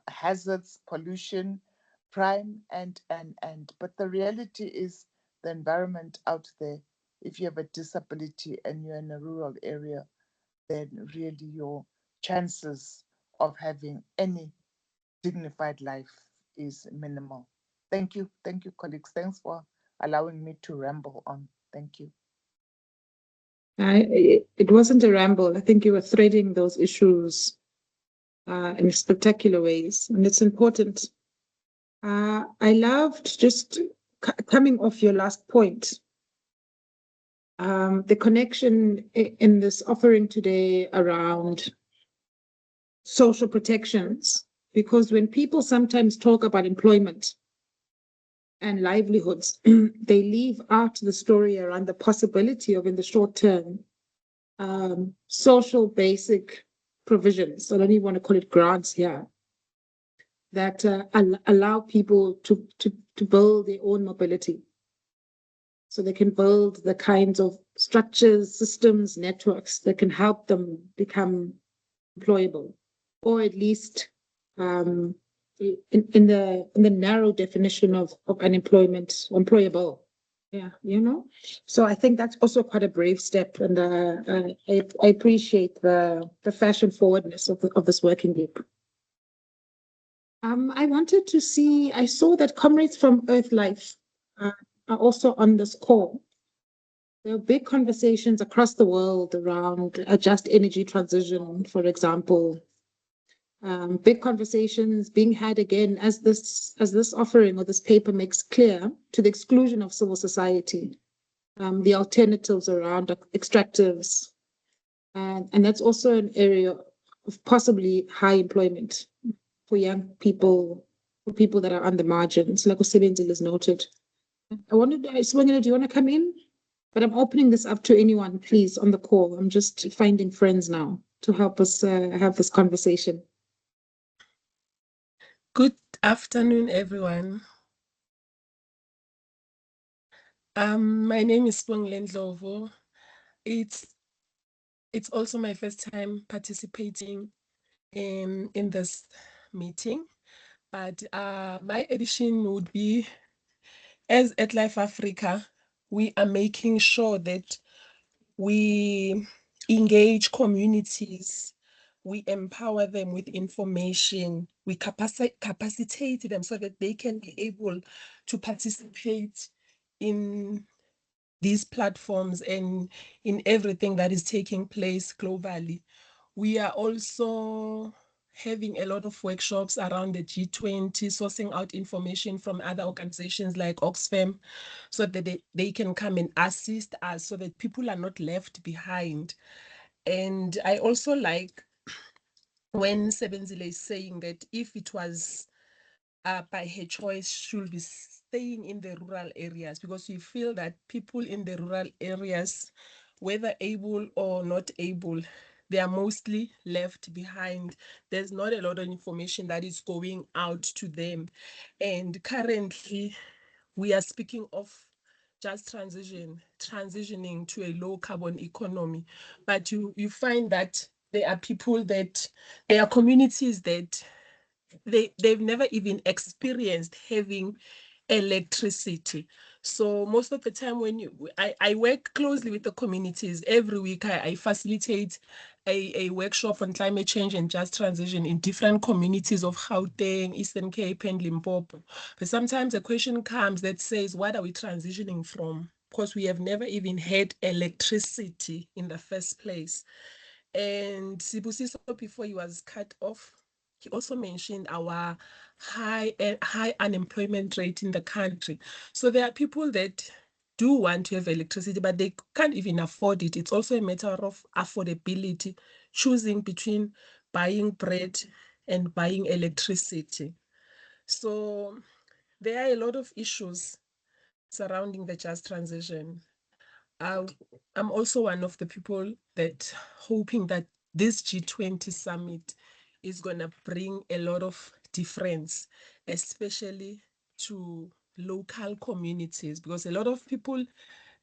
hazards, pollution, crime, and. But the reality is the environment out there. If you have a disability and you're in a rural area, then really your chances of having any dignified life is minimal. Thank you. Thank you, colleagues. Thanks for allowing me to ramble on. Thank you. It wasn't a ramble. I think you were threading those issues in spectacular ways, and it's important. I loved just coming off your last point, the connection in this offering today around social protections, because when people sometimes talk about employment and livelihoods, they leave out the story around the possibility of, in the short term, social basic provisions. I don't even want to call it grants here, that allow people to build their own mobility. So they can build the kinds of structures, systems, networks that can help them become employable, or at least in the narrow definition of unemployment, employable. Yeah, So I think that's also quite a brave step, and I appreciate the fashion forwardness of this working group. I saw that comrades from Earth Life are also on this call. There are big conversations across the world around a just energy transition, for example. Big conversations being had again as this offering or this paper makes clear, to the exclusion of civil society, the alternatives around extractives, and that's also an area of possibly high employment for young people, for people that are on the margins, like Usebenzile has noted. Swangile, do you want to come in? But I'm opening this up to anyone, please, on the call. I'm just finding friends now to help us have this conversation. Good afternoon, everyone. My name is Spongile Ndlovu. It's also my first time participating in this meeting, but my addition would be as at Life Africa, we are making sure that we engage communities, we empower them with information, we capacitate them so that they can be able to participate in these platforms and in everything that is taking place globally. We are also having a lot of workshops around the G20, sourcing out information from other organizations like Oxfam, so that they can come and assist us so that people are not left behind. And I also like when Sebenzile is saying that if it was by her choice, she'll be staying in the rural areas, because we feel that people in the rural areas, whether able or not able, they are mostly left behind. There's not a lot of information that is going out to them. And currently, we are speaking of just transitioning to a low carbon economy. But you find that there are communities that they've never even experienced having electricity. So most of the time when I work closely with the communities every week. I facilitate a workshop on climate change and just transition in different communities of Gauteng, Eastern Cape, and Limpopo. But sometimes a question comes that says, what are we transitioning from? Because we have never even had electricity in the first place. And Sibusiso, before he was cut off, he also mentioned our high unemployment rate in the country. So there are people that do want to have electricity, but they can't even afford it. It's also a matter of affordability, choosing between buying bread and buying electricity. So there are a lot of issues surrounding the just transition. uh, I'm also one of the people that hoping that this G20 summit is going to bring a lot of difference, especially to local communities, because a lot of people,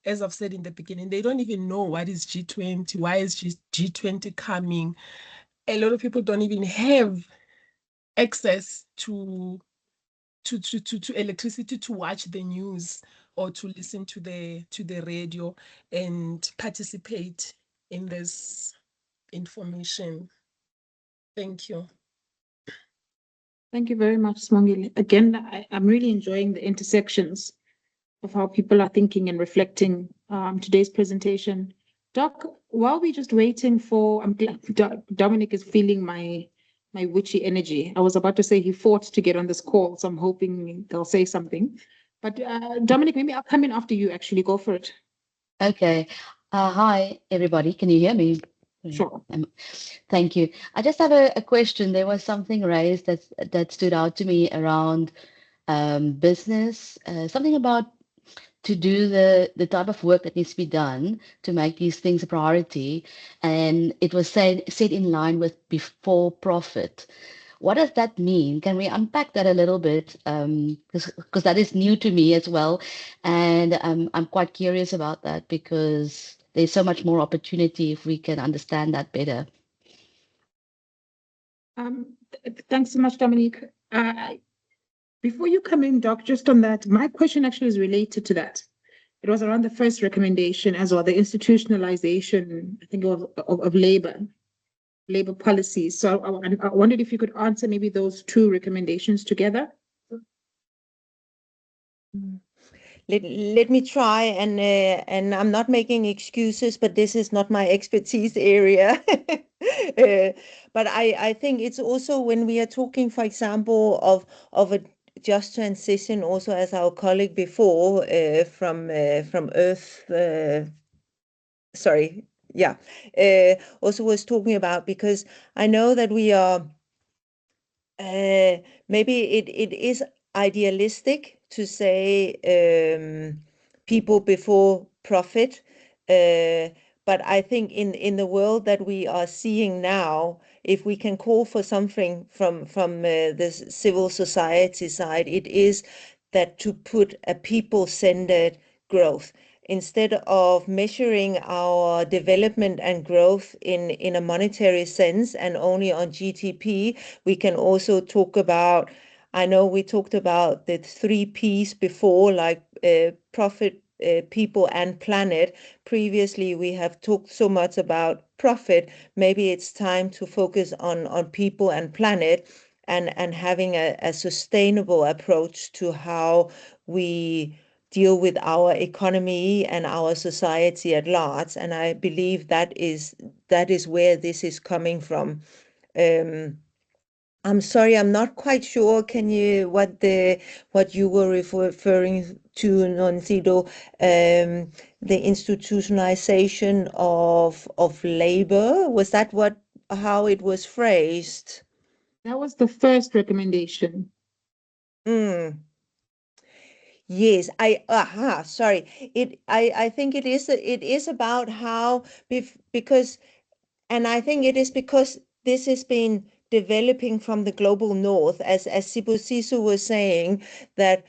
as I've said in the beginning, they don't even know what is G20, why is G20 coming. A lot of people don't even have access to electricity to watch the news or to listen to the radio and participate in this information. Thank you. Thank you very much, Smongile. Again, I'm really enjoying the intersections of how people are thinking and reflecting today's presentation. Doc, while we're just waiting for, I'm glad Dominic is feeling my witchy energy. I was about to say he fought to get on this call, so I'm hoping they'll say something. But Dominic, maybe I'll come in after you. Actually, go for it. Okay. Hi, everybody. Can you hear me? Sure. Thank you. I just have a question. There was something raised that stood out to me around business, something about to do the type of work that needs to be done to make these things a priority. And it was said in line with before profit. What does that mean? Can we unpack that a little bit? Because that is new to me as well. And I'm quite curious about that because there's so much more opportunity if we can understand that better. Thanks so much, Dominique. Before you come in, Doc, just on that, my question actually is related to that. It was around the first recommendation as well, the institutionalization, I think, of labor policies. So I wondered if you could answer maybe those two recommendations together. Let me try, and I'm not making excuses, but this is not my expertise area. But I think it's also when we are talking, for example, of a just transition, also as our colleague before from Earth, sorry, yeah, also was talking about, because I know that we are maybe it is idealistic to say people before profit, but I think in the world that we are seeing now, if we can call for something from the civil society side, it is that to put a people-centered growth. Instead of measuring our development and growth in a monetary sense and only on GDP, we can also talk about I know we talked about the three P's before, like profit, people, and planet. Previously, we have talked so much about profit. Maybe it's time to focus on people and planet, and having a sustainable approach to how we deal with our economy and our society at large. And I believe that is where this is coming from. Um, I'm sorry, I'm not quite sure. Can you what you were referring to, Noncido, the institutionalization of labor? Was that how it was phrased? That was the first recommendation. Mm, yes, sorry. I think it is about how because. And I think it is because this has been developing from the global north, as Sibusiso was saying, that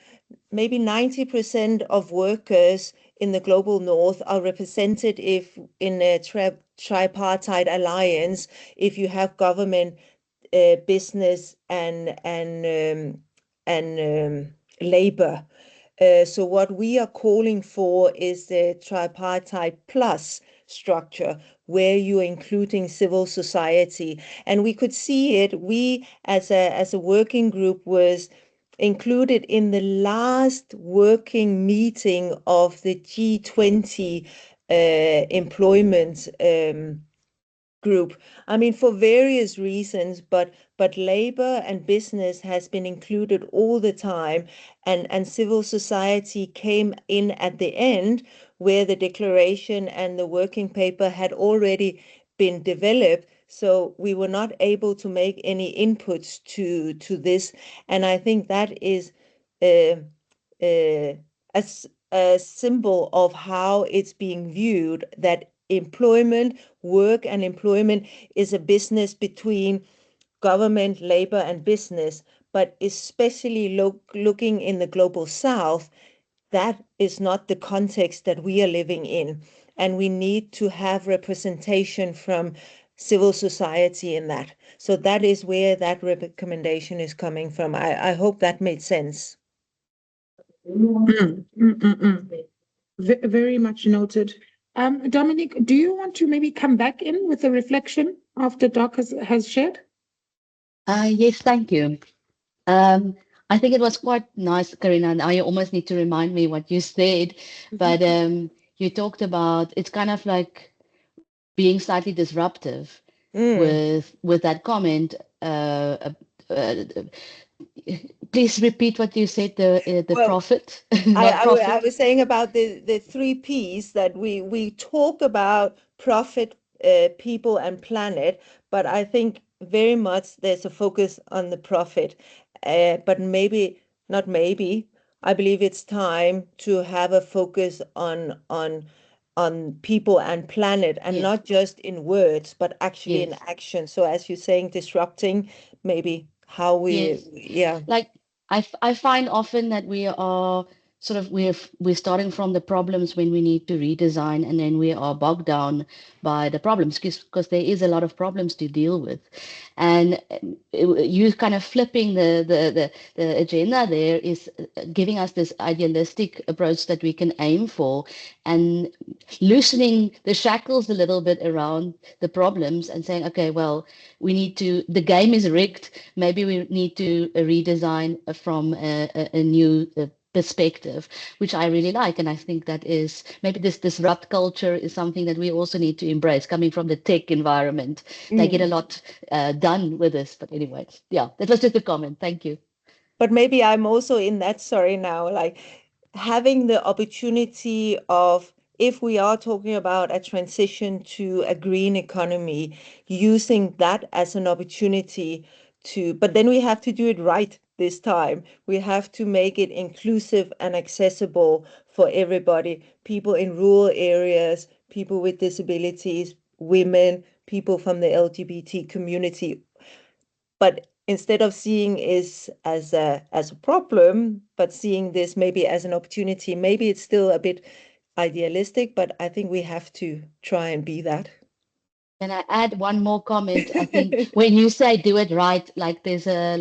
maybe 90% of workers in the global north are represented if in a tripartite alliance, if you have government, business, and labor. So what we are calling for is the tripartite plus structure, where you're including civil society. And we could see it. We, as a working group, was included in the last working meeting of the G20 employment group. I mean, for various reasons, but labor and business has been included all the time, and civil society came in at the end, where the declaration and the working paper had already been developed. So we were not able to make any inputs to this, and I think that is uh, uh, a symbol of how it's being viewed, that work and employment is a business between government, labor, and business. But especially looking in the global south, that is not the context that we are living in. And we need to have representation from civil society in that. So that is where that recommendation is coming from. I hope that made sense. Mm, mm, mm, mm. Very much noted. Dominic, do you want to maybe come back in with a reflection after Doc has shared? Yes, thank you. Um, I think it was quite nice, Karina. Now you almost need to remind me what you said, but you talked about it's kind of like being slightly disruptive Mm. with that comment. Uh, uh, uh, please repeat what you said. The Well, profit, I, not I, wa- I profit. was saying about the three P's, that we talk about profit, people, and planet, but I think very much there's a focus on the profit. But maybe, not maybe, I believe it's time to have a focus on people and planet, and Yes, not just in words, but actually in yes, action. So as you're saying, disrupting, maybe how yes. yeah. Like I find often that we are sort of we're starting from the problems when we need to redesign, and then we are bogged down by the problems because there is a lot of problems to deal with, and you kind of flipping the agenda there is giving us this idealistic approach that we can aim for, and loosening the shackles a little bit around the problems and saying, okay, well, we need to, the game is rigged. Maybe we need to redesign from a new perspective, which I really like. And I think that is maybe this disrupt culture is something that we also need to embrace coming from the tech environment. They get a Mm. lot done with this. But anyway, yeah, that was just a comment. Thank you. But maybe I'm also in that story now, like having the opportunity of, if we are talking about a transition to a green economy, using that as an opportunity but then we have to do it right this time. We have to make it inclusive and accessible for everybody, people in rural areas, people with disabilities, women, people from the LGBT community. But instead of seeing it as a problem, but seeing this maybe as an opportunity, maybe it's still a bit idealistic, but I think we have to try and be that. Can I add one more comment? I think when you say do it right, like there's a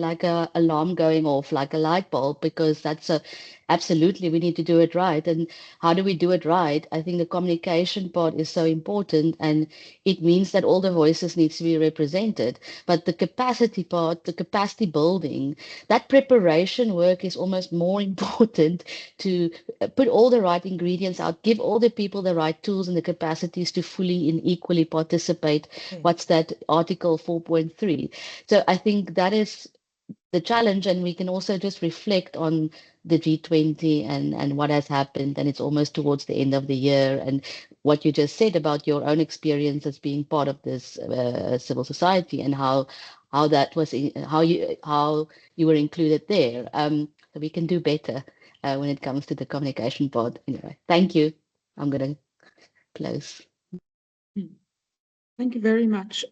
alarm going off, like a light bulb, because that's a absolutely we need to do it right. And how do we do it right? I think the communication part is so important, and it means that all the voices needs to be represented. But the capacity part, the capacity building, that preparation work is almost more important to put all the right ingredients out, give all the people the right tools and the capacities to fully and equally participate. Yes. What's that Article 4.3? So I think that is the challenge, and we can also just reflect on the G20 and what has happened, and it's almost towards the end of the year, and what you just said about your own experience as being part of this civil society and how that was how you were included there. So we can do better when it comes to the communication part. Anyway, thank you. I'm gonna close. Thank you very much.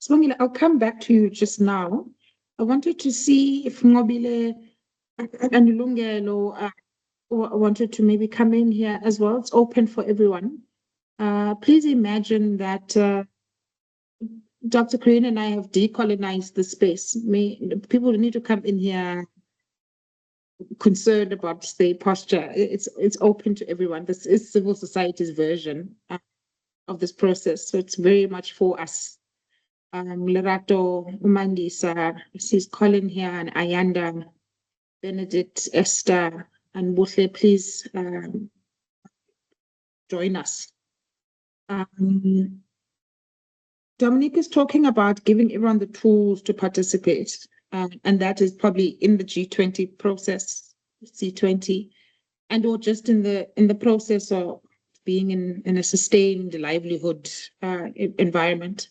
Swangile, I'll come back to you just now. I wanted to see if Ngobile and Lungelo wanted to maybe come in here as well. It's open for everyone. Please imagine that Dr. Karine and I have decolonized the space. People need to come in here concerned about state posture. It's open to everyone. This is civil society's version of this process, so it's very much for us. Lerato, Umandisa, she's Colin here, and Ayanda, Benedict, Esther, and Butle, please join us. Dominique is talking about giving everyone the tools to participate, and that is probably in the G20 process, C20, and or just in the process of being in a sustained livelihood environment.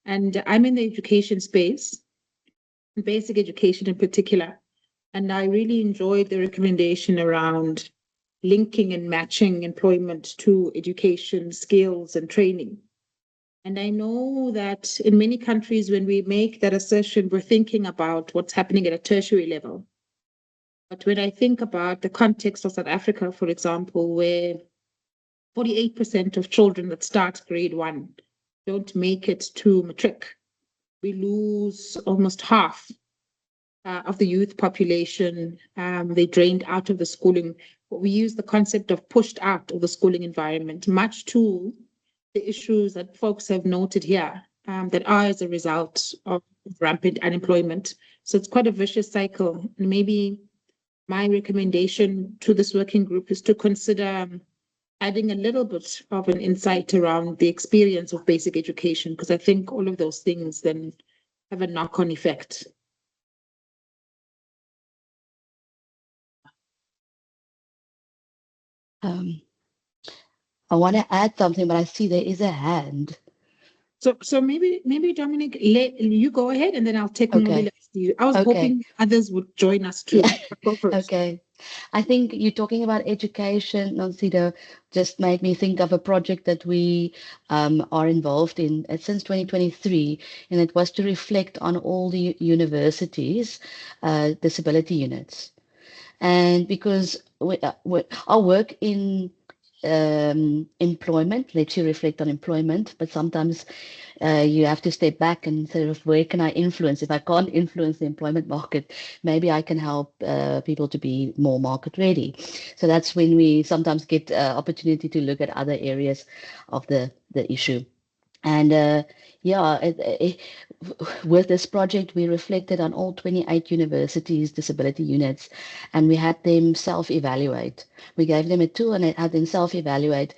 And I'm in the education space, basic education in particular, and I really enjoyed the recommendation around linking and matching employment to education, skills, and training. And I know that in many countries, when we make that assertion, we're thinking about what's happening at a tertiary level. But when I think about the context of South Africa, for example, where 48% of children that start grade 1 don't make it to matric, we lose almost half of the youth population. They drained out of the schooling. We use the concept of pushed out of the schooling environment, much to the issues that folks have noted here that are as a result of rampant unemployment. So it's quite a vicious cycle. And maybe my recommendation to this working group is to consider adding a little bit of an insight around the experience of basic education, because I think all of those things then have a knock-on effect. I want to add something, but I see there is a hand. So maybe Dominic, you go ahead, and then I'll take Okay. you. I was Okay. hoping others would join us too. Yeah. Go first. Okay. I think you talking about education, Nansito, just made me think of a project that we are involved in since 2023, and it was to reflect on all the universities, disability units. And because our work in employment lets you reflect on employment, but sometimes you have to step back and sort of where can I influence? If I can't influence the employment market, maybe I can help people to be more market ready. So that's when we sometimes get opportunity to look at other areas of the issue. And yeah, with this project, we reflected on all 28 universities' disability units, and we had them self-evaluate. We gave them a tool and had them self-evaluate.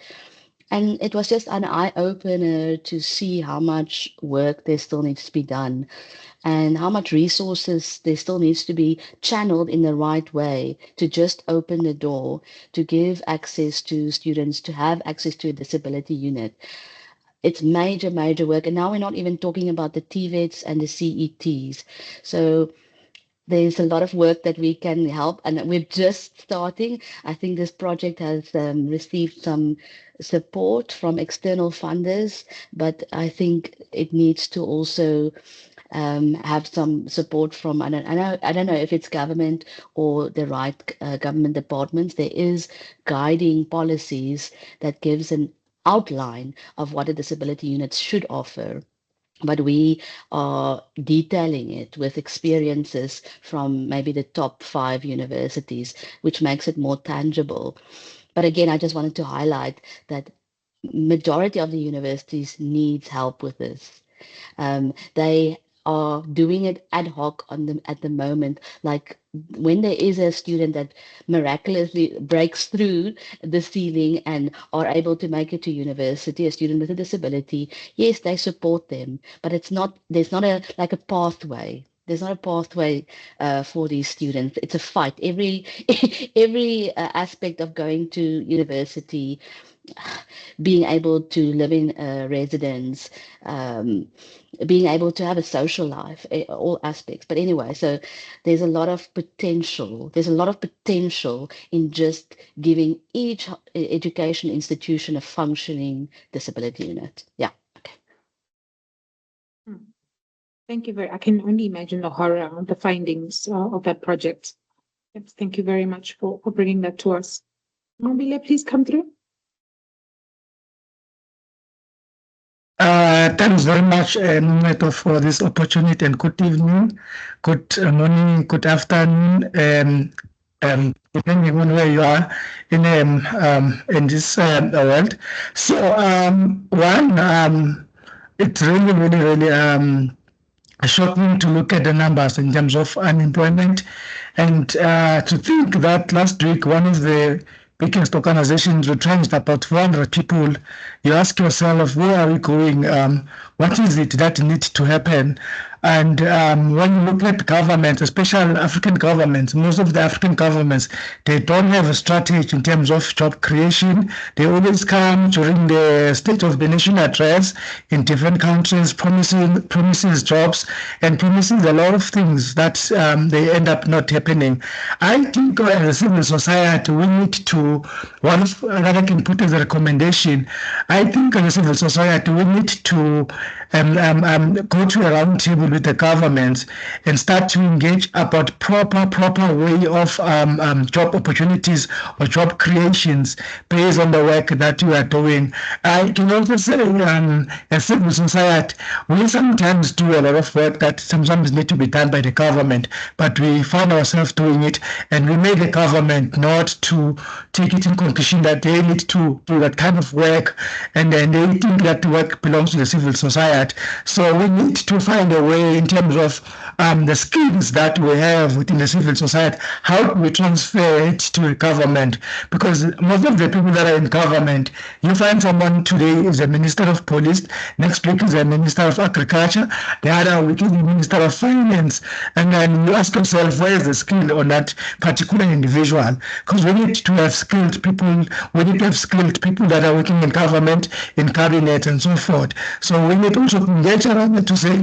And it was just an eye-opener to see how much work there still needs to be done and how much resources there still needs to be channeled in the right way to just open the door, to give access to students, to have access to a disability unit. It's major, major work. And now we're not even talking about the TVETs and the CETs. So there's a lot of work that we can help, and we're just starting. I think this project has received some support from external funders, but I think it needs to also have some support from, I don't know if it's government or the right government departments. There is guiding policies that gives an outline of what a disability unit should offer, but we are detailing it with experiences from maybe the top 5 universities, which makes it more tangible. But again, I just wanted to highlight that majority of the universities needs help with this. They are doing it ad hoc on them at the moment. Like when there is a student that miraculously breaks through the ceiling and are able to make it to university, a student with a disability, yes, they support them, but there's not a like a pathway. There's not a pathway for these students. It's a fight. Every aspect of going to university, being able to live in a residence, um, being able to have a social life, all aspects. But anyway, so there's a lot of potential. There's a lot of potential in just giving each education institution a functioning disability unit. Yeah. Okay. Thank you very. I can only imagine the horror of the findings of that project. Yes, thank you very much for bringing that to us. Mobile, please come through. Thanks very much, Neto, for this opportunity, and good evening, good morning, good afternoon, depending on where you are in this world. So, it's really, really, really shocking to look at the numbers in terms of unemployment, and to think that last week one of the biggest organizations retrenched about 400 people. You ask yourself, where are we going? What is it that needs to happen? And when you look at governments, especially African governments, most of the African governments, they don't have a strategy in terms of job creation. They always come during the State of the Nation address in different countries, promises jobs and promises a lot of things that they end up not happening. I think as a civil society, we need to, one of that I can put as a recommendation, I think as a civil society, we need to go to a round table with the government and start to engage about proper way of job opportunities or job creations based on the work that you are doing. I can also say as civil society, we sometimes do a lot of work that sometimes need to be done by the government, but we find ourselves doing it, and we make the government not to take it in conclusion that they need to do that kind of work, and then they think that the work belongs to the civil society. So we need to find a way in terms of the skills that we have within the civil society, how do we transfer it to the government? Because most of the people that are in government, you find someone today is a minister of police, next week is a minister of agriculture, the other week is the minister of finance, and then you ask yourself, where is the skill on that particular individual? Because we need to have skilled people, we need to have skilled people that are working in government, in cabinet, and so forth. So we need also to engage around it to say,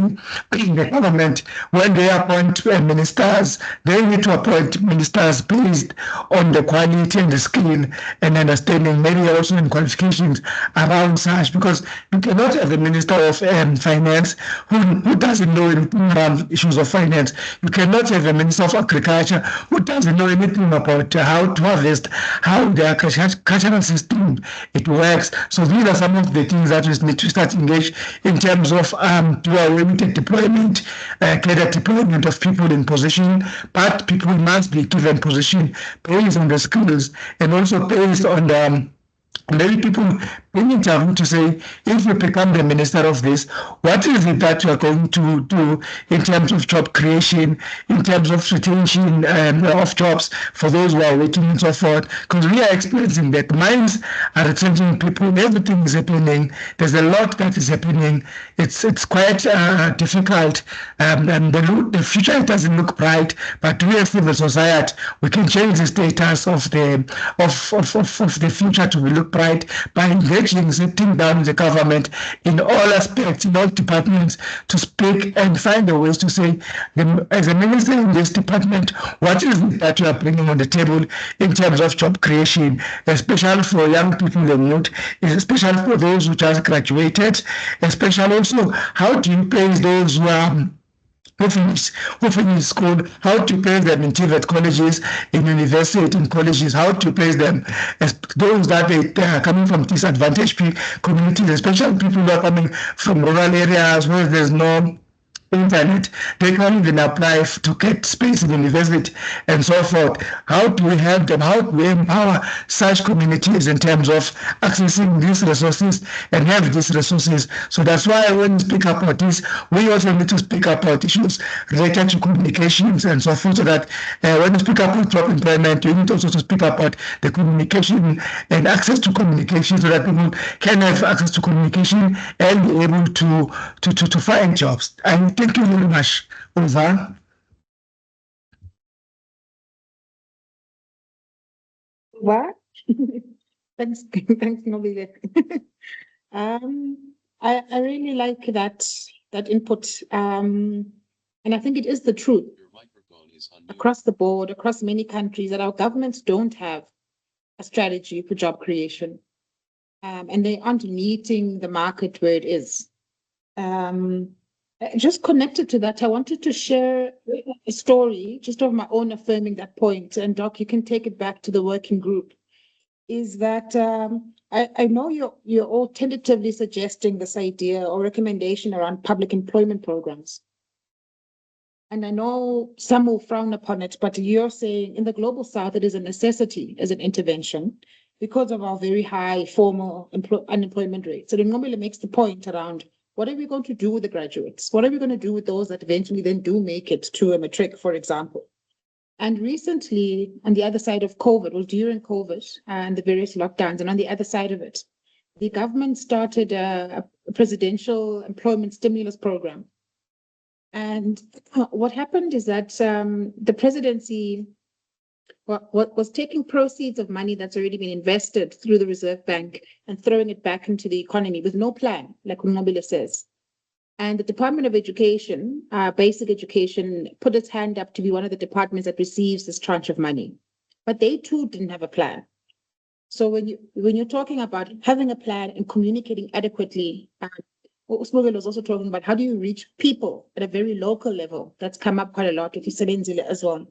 the government, when they appoint ministers, they need to appoint ministers based on the quality and the skill and understanding, maybe also in qualifications around such, because you cannot have a minister of finance who doesn't know anything around issues of finance. You cannot have a minister of agriculture who doesn't know anything about how to harvest, how the agricultural system it works. So these are some of the things that we need to start engage in terms of do a limited deployment, greater deployment of people in position, but people must be given position based on the skills and also based on the many people being interviewed to say, if you become the minister of this, what is it that you are going to do in terms of job creation, in terms of retention of jobs for those who are waiting and so forth? Because we are experiencing that mines are retrenching people, everything is happening. There's a lot that is happening. It's quite difficult. And the future doesn't look bright, but we as civil society, we can change the status of the future to look bright by engaging, sitting down with the government in all aspects, in all departments, to speak and find a ways to say, as a minister in this department, what is it that you are bringing on the table in terms of job creation, especially for young people and youth, especially for those who just graduated, especially also how do you place those who are who finish school, how to place them in TVET colleges, in university, in colleges, how to place them as those that they are coming from disadvantaged communities, especially people who are coming from rural areas where there's no internet, they can't even apply to get space in university and so forth. How do we help them? How do we empower such communities in terms of accessing these resources and have these resources? So that's why when we speak about this, we also need to speak about issues related to communications and so forth, so that when we speak about job employment, we need also to speak about the communication and access to communication, so that people can have access to communication and be able to find jobs. And thank you very much. Over. What? Thanks, thanks, Nobile. I really like that input. And I think it is the truth across the board, across many countries, that our governments don't have a strategy for job creation. And they aren't meeting the market where it is. Just connected to that, I wanted to share a story just of my own affirming that point. And Doc, you can take it back to the working group. Is that I know you're all tentatively suggesting this idea or recommendation around public employment programs. And I know some will frown upon it, but you're saying in the global south, it is a necessity as an intervention because of our very high formal unemployment rate. So Ngomile makes the point around what are we going to do with the graduates? What are we going to do with those that eventually then do make it to a matric, for example? And recently, on the other side of COVID, well, during COVID and the various lockdowns, and on the other side of it, the government started a presidential employment stimulus program. And what happened is that the presidency was taking proceeds of money that's already been invested through the Reserve Bank and throwing it back into the economy with no plan, like Nobile says. And the Department of Education, Basic Education, put its hand up to be one of the departments that receives this tranche of money. But they too didn't have a plan. So when you're talking about having a plan and communicating adequately, what Usmogel was also talking about, how do you reach people at a very local level? That's come up quite a lot with Isabenzile as well.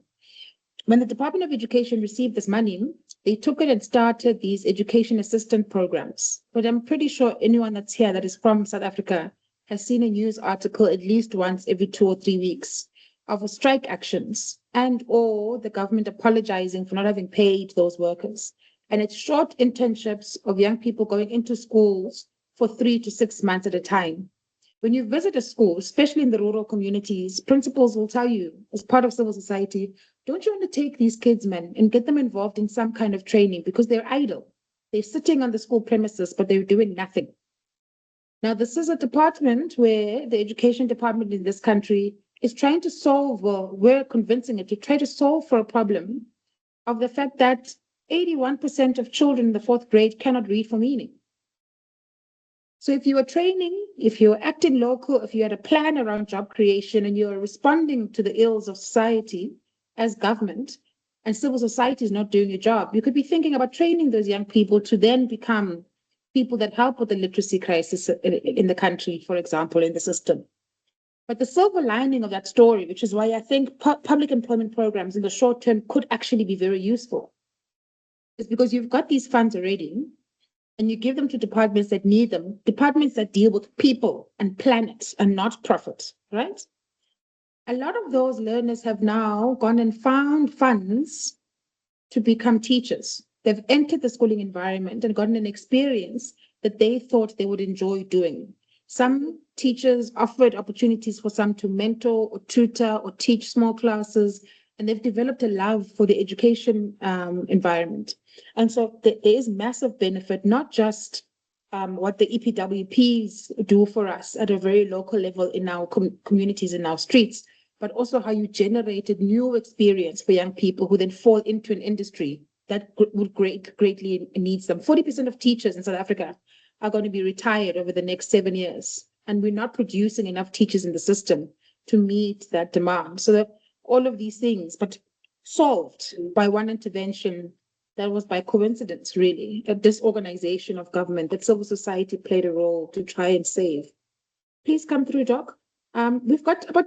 When the Department of Education received this money, they took it and started these education assistant programs. But I'm pretty sure anyone that's here that is from South Africa has seen a news article at least once every 2 or 3 weeks of strike actions and or the government apologizing for not having paid those workers. And it's short internships of young people going into schools for 3 to 6 months at a time. When you visit a school, especially in the rural communities, principals will tell you, as part of civil society, don't you want to take these kids, man, and get them involved in some kind of training because they're idle. They're sitting on the school premises, but they're doing nothing. Now, this is a department where the education department in this country is trying to solve, or we're convincing it to try to solve for a problem of the fact that 81% of children in the 4th grade cannot read for meaning. So if you are training, if you're acting local, if you had a plan around job creation and you're responding to the ills of society as government, and civil society is not doing your job, you could be thinking about training those young people to then become people that help with the literacy crisis in the country, for example, in the system. But the silver lining of that story, which is why I think public employment programs in the short term could actually be very useful, is because you've got these funds already and you give them to departments that need them, departments that deal with people and planet and not profit, right? A lot of those learners have now gone and found funds to become teachers. They've entered the schooling environment and gotten an experience that they thought they would enjoy doing. Some teachers offered opportunities for some to mentor or tutor or teach small classes, and they've developed a love for the education environment. And so there is massive benefit, not just what the EPWPs do for us at a very local level in our communities, in our streets, but also how you generated new experience for young people who then fall into an industry that would greatly needs them. 40% of teachers in South Africa are going to be retired over the next 7 years, and we're not producing enough teachers in the system to meet that demand. So that all of these things, but solved by one intervention that was by coincidence, really, a disorganization of government, that civil society played a role to try and save. Please come through, Doc. We've got about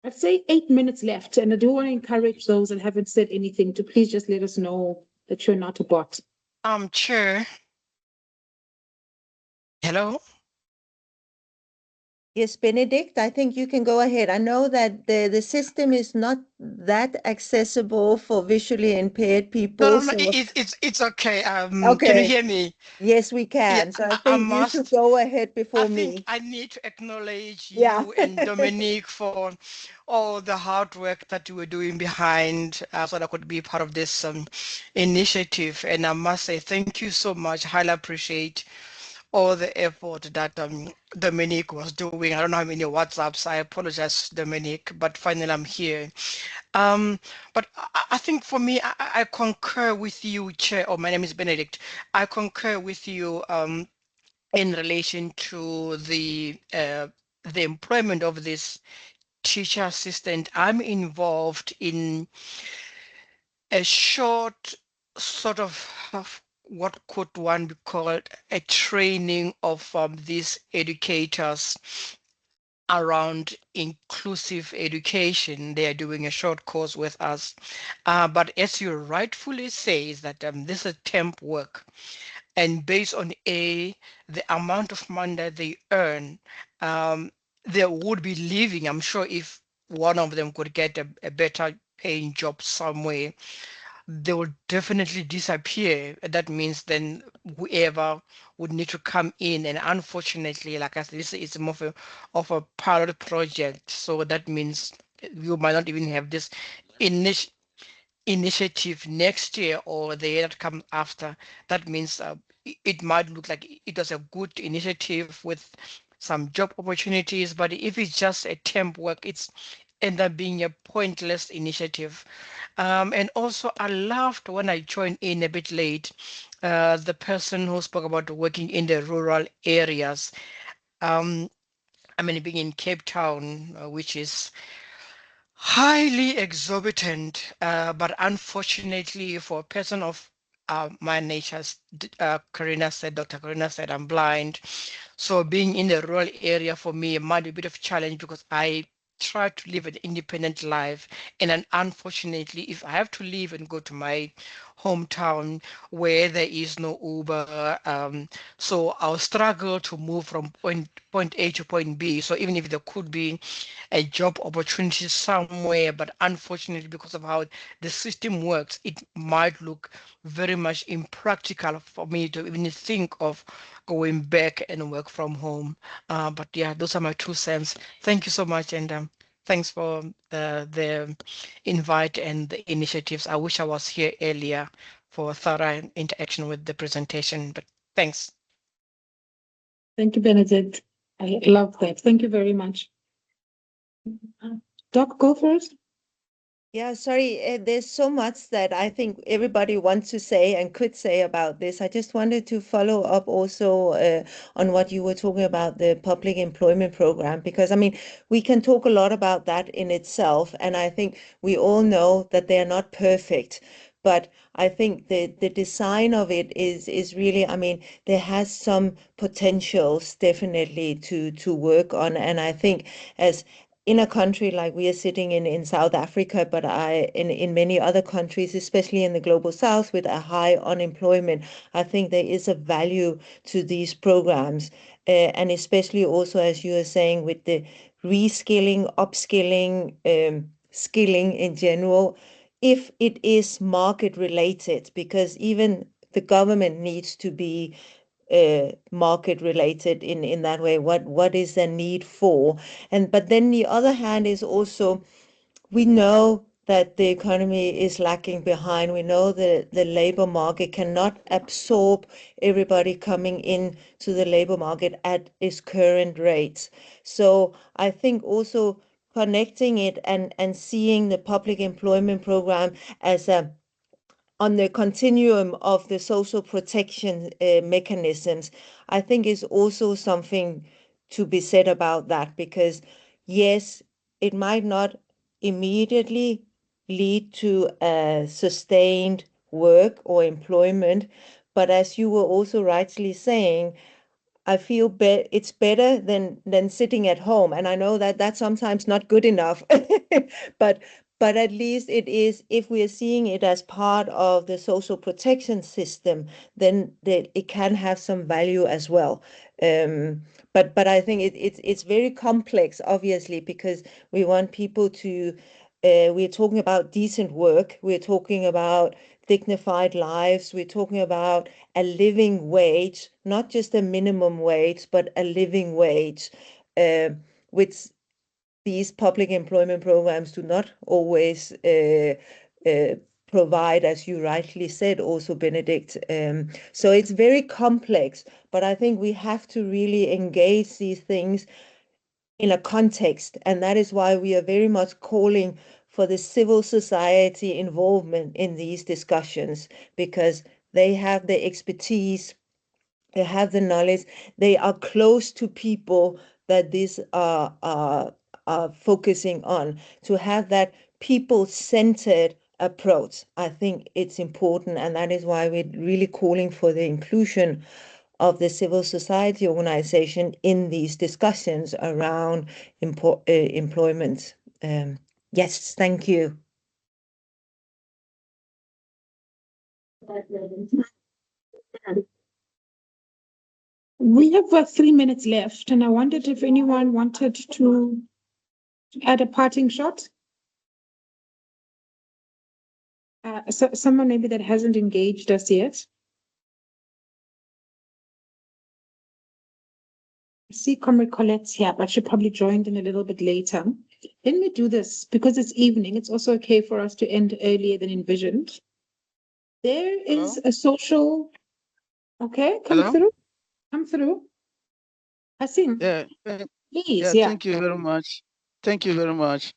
I'd say 8 minutes left, and I do want to encourage those that haven't said anything to please just let us know that you're not a bot. Chair. Hello. Yes, Benedict, I think you can go ahead. I know that the system is not that accessible for visually impaired No, people, no, no. so It's okay. Can you okay. hear me? Yes, we Yeah, can. So I I think you should must. go ahead I before think me. I need to acknowledge Yeah. you and Dominique for all the hard work that you were doing behind so that I could be part of this initiative. And I must say thank you so much. Highly appreciate all the effort that Dominique was doing. I don't know how many WhatsApps. I apologize, Dominique, but finally I'm here. Um, but I think for me, I concur with you, Chair. Oh, my name is Benedict. I concur with you. In relation to the employment of this teacher assistant. I'm involved in a short sort of what could one be called a training of these educators around inclusive education. They are doing a short course with us. But as you rightfully say, is that this is temp work. And based on the amount of money that they earn, they would be leaving. I'm sure if one of them could get a better paying job somewhere, they will definitely disappear. That means then whoever would need to come in, and unfortunately, like I said, this is more of a pilot project. So that means you might not even have this initial initiative next year or the year that comes after. That means it might look like it was a good initiative with some job opportunities, but if it's just a temp work, it's end up being a pointless initiative. And also, I laughed when I joined in a bit late. The person who spoke about working in the rural areas. Um, I mean, being in Cape Town, which is highly exorbitant, but unfortunately for a person of my nature, as Dr. Karina said, I'm blind. So being in the rural area for me might be a bit of a challenge because I try to live an independent life. And then unfortunately, if I have to leave and go to my hometown where there is no Uber, so I'll struggle to move from point A to point B. So even if there could be a job opportunity somewhere, but unfortunately, because of how the system works, it might look very much impractical for me to even think of going back and work from home. But yeah, those are my 2 cents. Thank you so much, and thanks for the invite and the initiatives. I wish I was here earlier for thorough interaction with the presentation, but thanks. Thank you, Benedict. I love that. Thank you very much. Doc, go first. Yeah, sorry, there's so much that I think everybody wants to say and could say about this. I just wanted to follow up also on what you were talking about, the public employment program, because I mean, we can talk a lot about that in itself, and I think we all know that they are not perfect. But I think the design of it is really, I mean, there has some potentials definitely to work on, and I think as in a country like we are sitting in South Africa, but in many other countries, especially in the global south with a high unemployment, I think there is a value to these programs. And especially also, as you are saying, with the reskilling, upskilling, skilling in general, if it is market related, because even the government needs to be market related in that way. What is the need for? And but then the other hand is also we know that the economy is lacking behind. We know that the labor market cannot absorb everybody coming in to the labor market at its current rates. So I think also connecting it and seeing the public employment program as a on the continuum of the social protection mechanisms, I think is also something to be said about that because, yes, it might not immediately lead to a sustained work or employment, but as you were also rightly saying, I feel it's better than sitting at home. And I know that that's sometimes not good enough, but at least it is, if we are seeing it as part of the social protection system, then it can have some value as well. But I think it's very complex, obviously, because we want people to, we're talking about decent work, we're talking about dignified lives, we're talking about a living wage, not just a minimum wage, but a living wage, which these public employment programs do not always provide, as you rightly said, also, Benedict. So it's very complex, but I think we have to really engage these things in a context, and that is why we are very much calling for the civil society involvement in these discussions, because they have the expertise, they have the knowledge, they are close to people that these are focusing on. To have that people-centered approach, I think it's important, and that is why we're really calling for the inclusion of the civil society organization in these discussions around employment. Yes, thank you. We have 3 minutes left, and I wondered if anyone wanted to add a parting shot. So someone maybe that hasn't engaged us yet. I see Comrade Colette's here, but she probably joined in a little bit later. Let me do this because it's evening. It's also okay for us to end earlier than envisioned. There is Hello? a social. Okay, come Hello? through. Come through. Hasim, Yeah, please. yeah, Yeah. thank you very much. Thank you very much.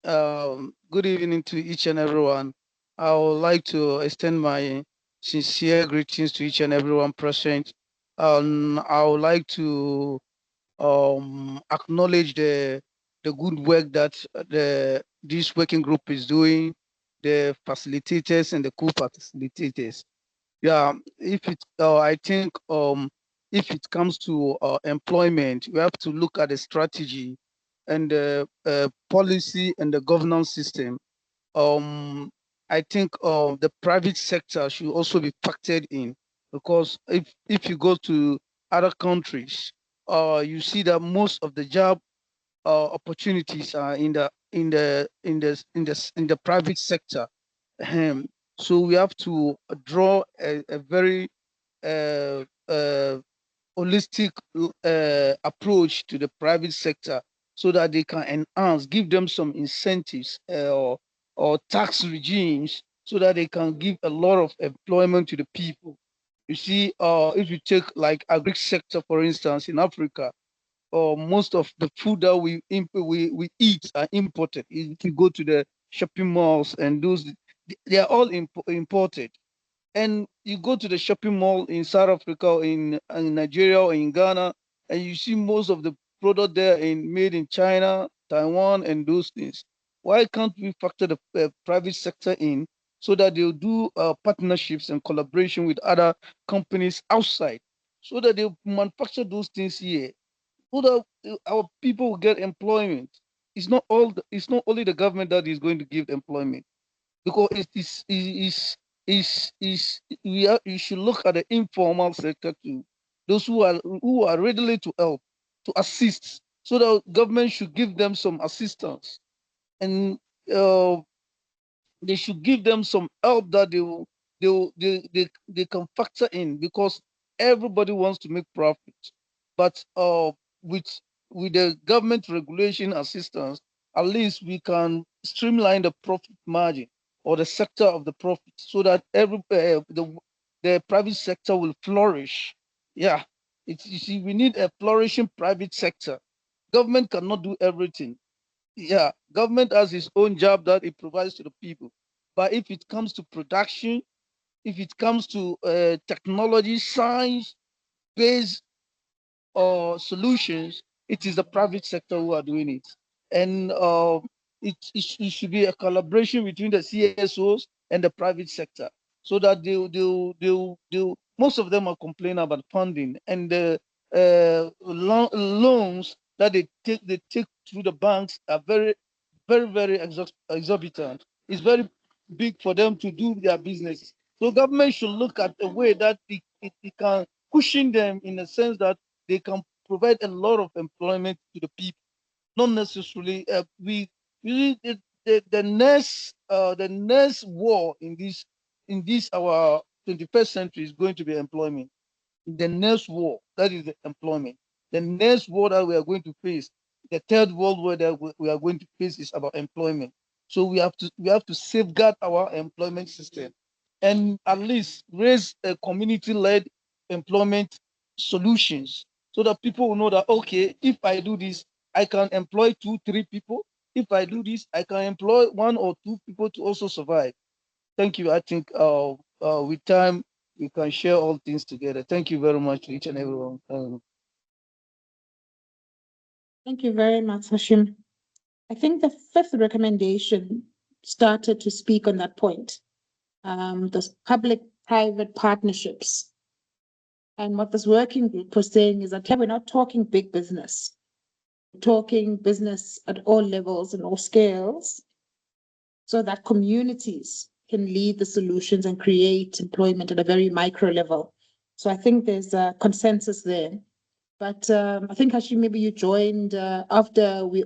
Good evening to each and everyone. I would like to extend my sincere greetings to each and everyone present. I would like to acknowledge the good work that this working group is doing, the facilitators and the co-facilitators. Yeah, if it, I think if it comes to employment, we have to look at the strategy and the policy and the governance system. Um, I think the private sector should also be factored in, because if you go to other countries, you see that most of the job opportunities are in the private sector. Um, so we have to draw a very uh, uh, holistic approach to the private sector, so that they can enhance, give them some incentives or tax regimes, so that they can give a lot of employment to the people. You see, if you take like agri sector, for instance, in Africa, most of the food that we eat are imported. If you go to the shopping malls and those, they are all imported. And you go to the shopping mall in South Africa, or in Nigeria, or in Ghana, and you see most of the product there made in China, Taiwan, and those things. Why can't we factor the private sector in, so that they'll do partnerships and collaboration with other companies outside, so that they manufacture those things here, so that our people will get employment? It's not only the government that is going to give employment, because you should look at the informal sector too. Those who are readily to help, to assist, so the government should give them some assistance, and uh, they should give them some help that they can factor in, because everybody wants to make profit. But with with the government regulation assistance, at least we can streamline the profit margin, or the sector of the profit, so that the private sector will flourish. Yeah, you see, we need a flourishing private sector. Government cannot do everything. Yeah, government has its own job that it provides to the people. But if it comes to production, if it comes to technology, science based solutions, it is the private sector who are doing it. And it should be a collaboration between the CSOs and the private sector, so that most of them are complaining about funding, and loans that they take through the banks are very, very, very exorbitant. It's very big for them to do their business. So government should look at a way that it can cushion them in the sense that they can provide a lot of employment to the people. Not necessarily the next war in this our 21st century is going to be employment. The next war, that is the employment. The next war that we are going to face, the third world war that we are going to face, is about employment. So we have to safeguard our employment system and at least raise a community-led employment solutions so that people will know that, okay, if I do this, I can employ 2, 3 people. If I do this, I can employ 1 or 2 people to also survive. Thank you. I think with time we can share all things together. Thank you very much to each and everyone. Thank you very much, Hashim. I think the fifth recommendation started to speak on that point. The public-private partnerships. And what this working group was saying is that, yeah, we're not talking big business. We're talking business at all levels and all scales, so that communities can lead the solutions and create employment at a very micro level. So I think there's a consensus there. But I think actually maybe you joined after we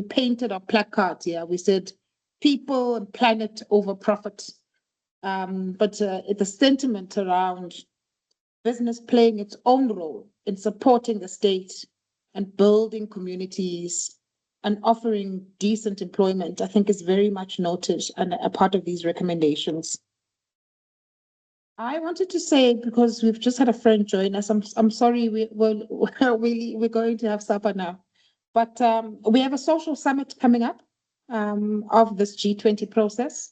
painted our placards. Yeah, we said people and planet over profit. But the sentiment around business playing its own role in supporting the state and building communities and offering decent employment, I think is very much noted and a part of these recommendations. I wanted to say, because we've just had a friend join us, I'm sorry, we're going to have supper now. But we have a social summit coming up of this G20 process.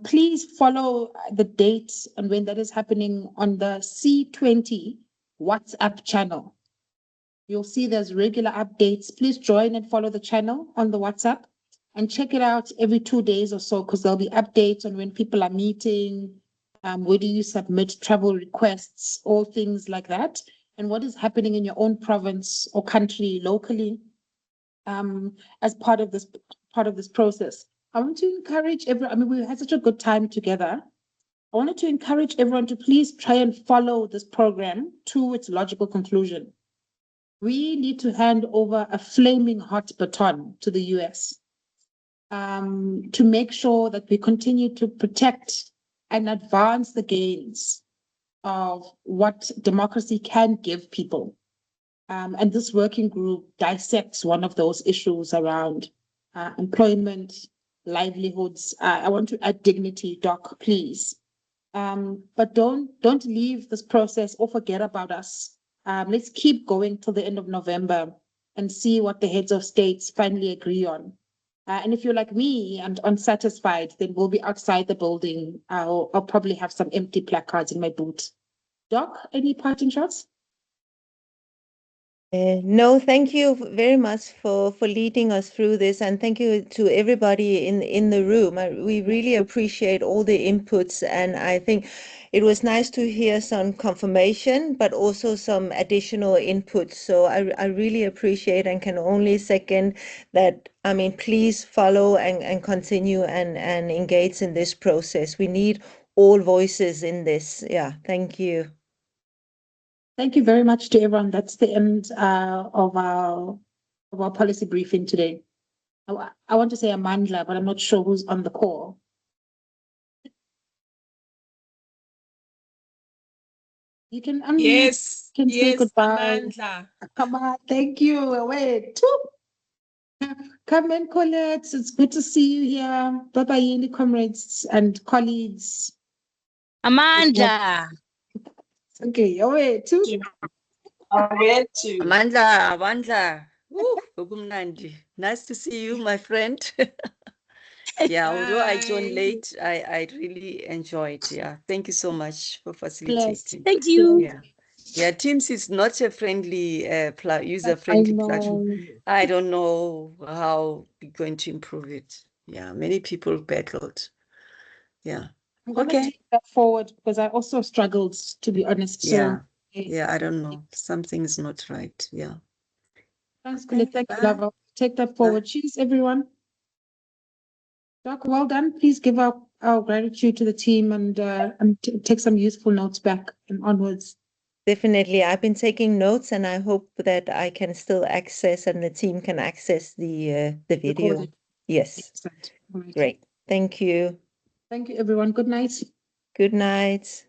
Please follow the dates and when that is happening on the C20 WhatsApp channel. You'll see there's regular updates. Please join and follow the channel on the WhatsApp and check it out every 2 days or so, because there'll be updates on when people are meeting, where do you submit travel requests, all things like that, and what is happening in your own province or country locally as part of this process. I want to encourage everyone. I mean, we had such a good time together. I wanted to encourage everyone to please try and follow this program to its logical conclusion. We need to hand over a flaming hot baton to the US to make sure that we continue to protect and advance the gains of what democracy can give people. And this working group dissects one of those issues around employment, livelihoods. I want to add dignity, Doc, please. But don't leave this process or forget about us. Let's keep going till the end of November and see what the heads of states finally agree on. And if you're like me and unsatisfied, then we'll be outside the building. I'll probably have some empty placards in my boot. Doc, any parting shots? No, thank you very much for leading us through this, and thank you to everybody in the room. We really appreciate all the inputs, and I think it was nice to hear some confirmation, but also some additional inputs. So I really appreciate and can only second that. I mean, please follow and continue and engage in this process. We need all voices in this. Yeah, thank you. Thank you very much to everyone. That's the end of our policy briefing today. I want to say Amandla, but I'm not sure who's on the call. You can unmute. Yes, Can say yes, goodbye. Amandla. Come on, thank you. Wait. Come in, Colette. It's good to see you here. Bye-bye, comrades and colleagues. Amandla. Okay, wait. Amandla. Ukumnandi. Nice to see you, my friend. Yeah, although I joined late, I really enjoyed. Yeah, thank you so much for facilitating. Thank you. Yeah, Teams is not a friendly, user-friendly platform. I don't know how we're going to improve it. Yeah, many people battled. Yeah. I'm going to take that forward because I also struggled, to be honest. So Yeah, I don't know. Something's not right. Yeah. Thanks, Okay, Colette. Thank you, bye. Lava. Take that forward. Cheers, everyone. Doc, well done. Please give our gratitude to the team and take some useful notes back and onwards. Definitely. I've been taking notes and I hope that I can still access and the team can access the video. Recorded. Yes. Excellent. All right. Great. Thank you. Thank you, everyone. Good night. Good night.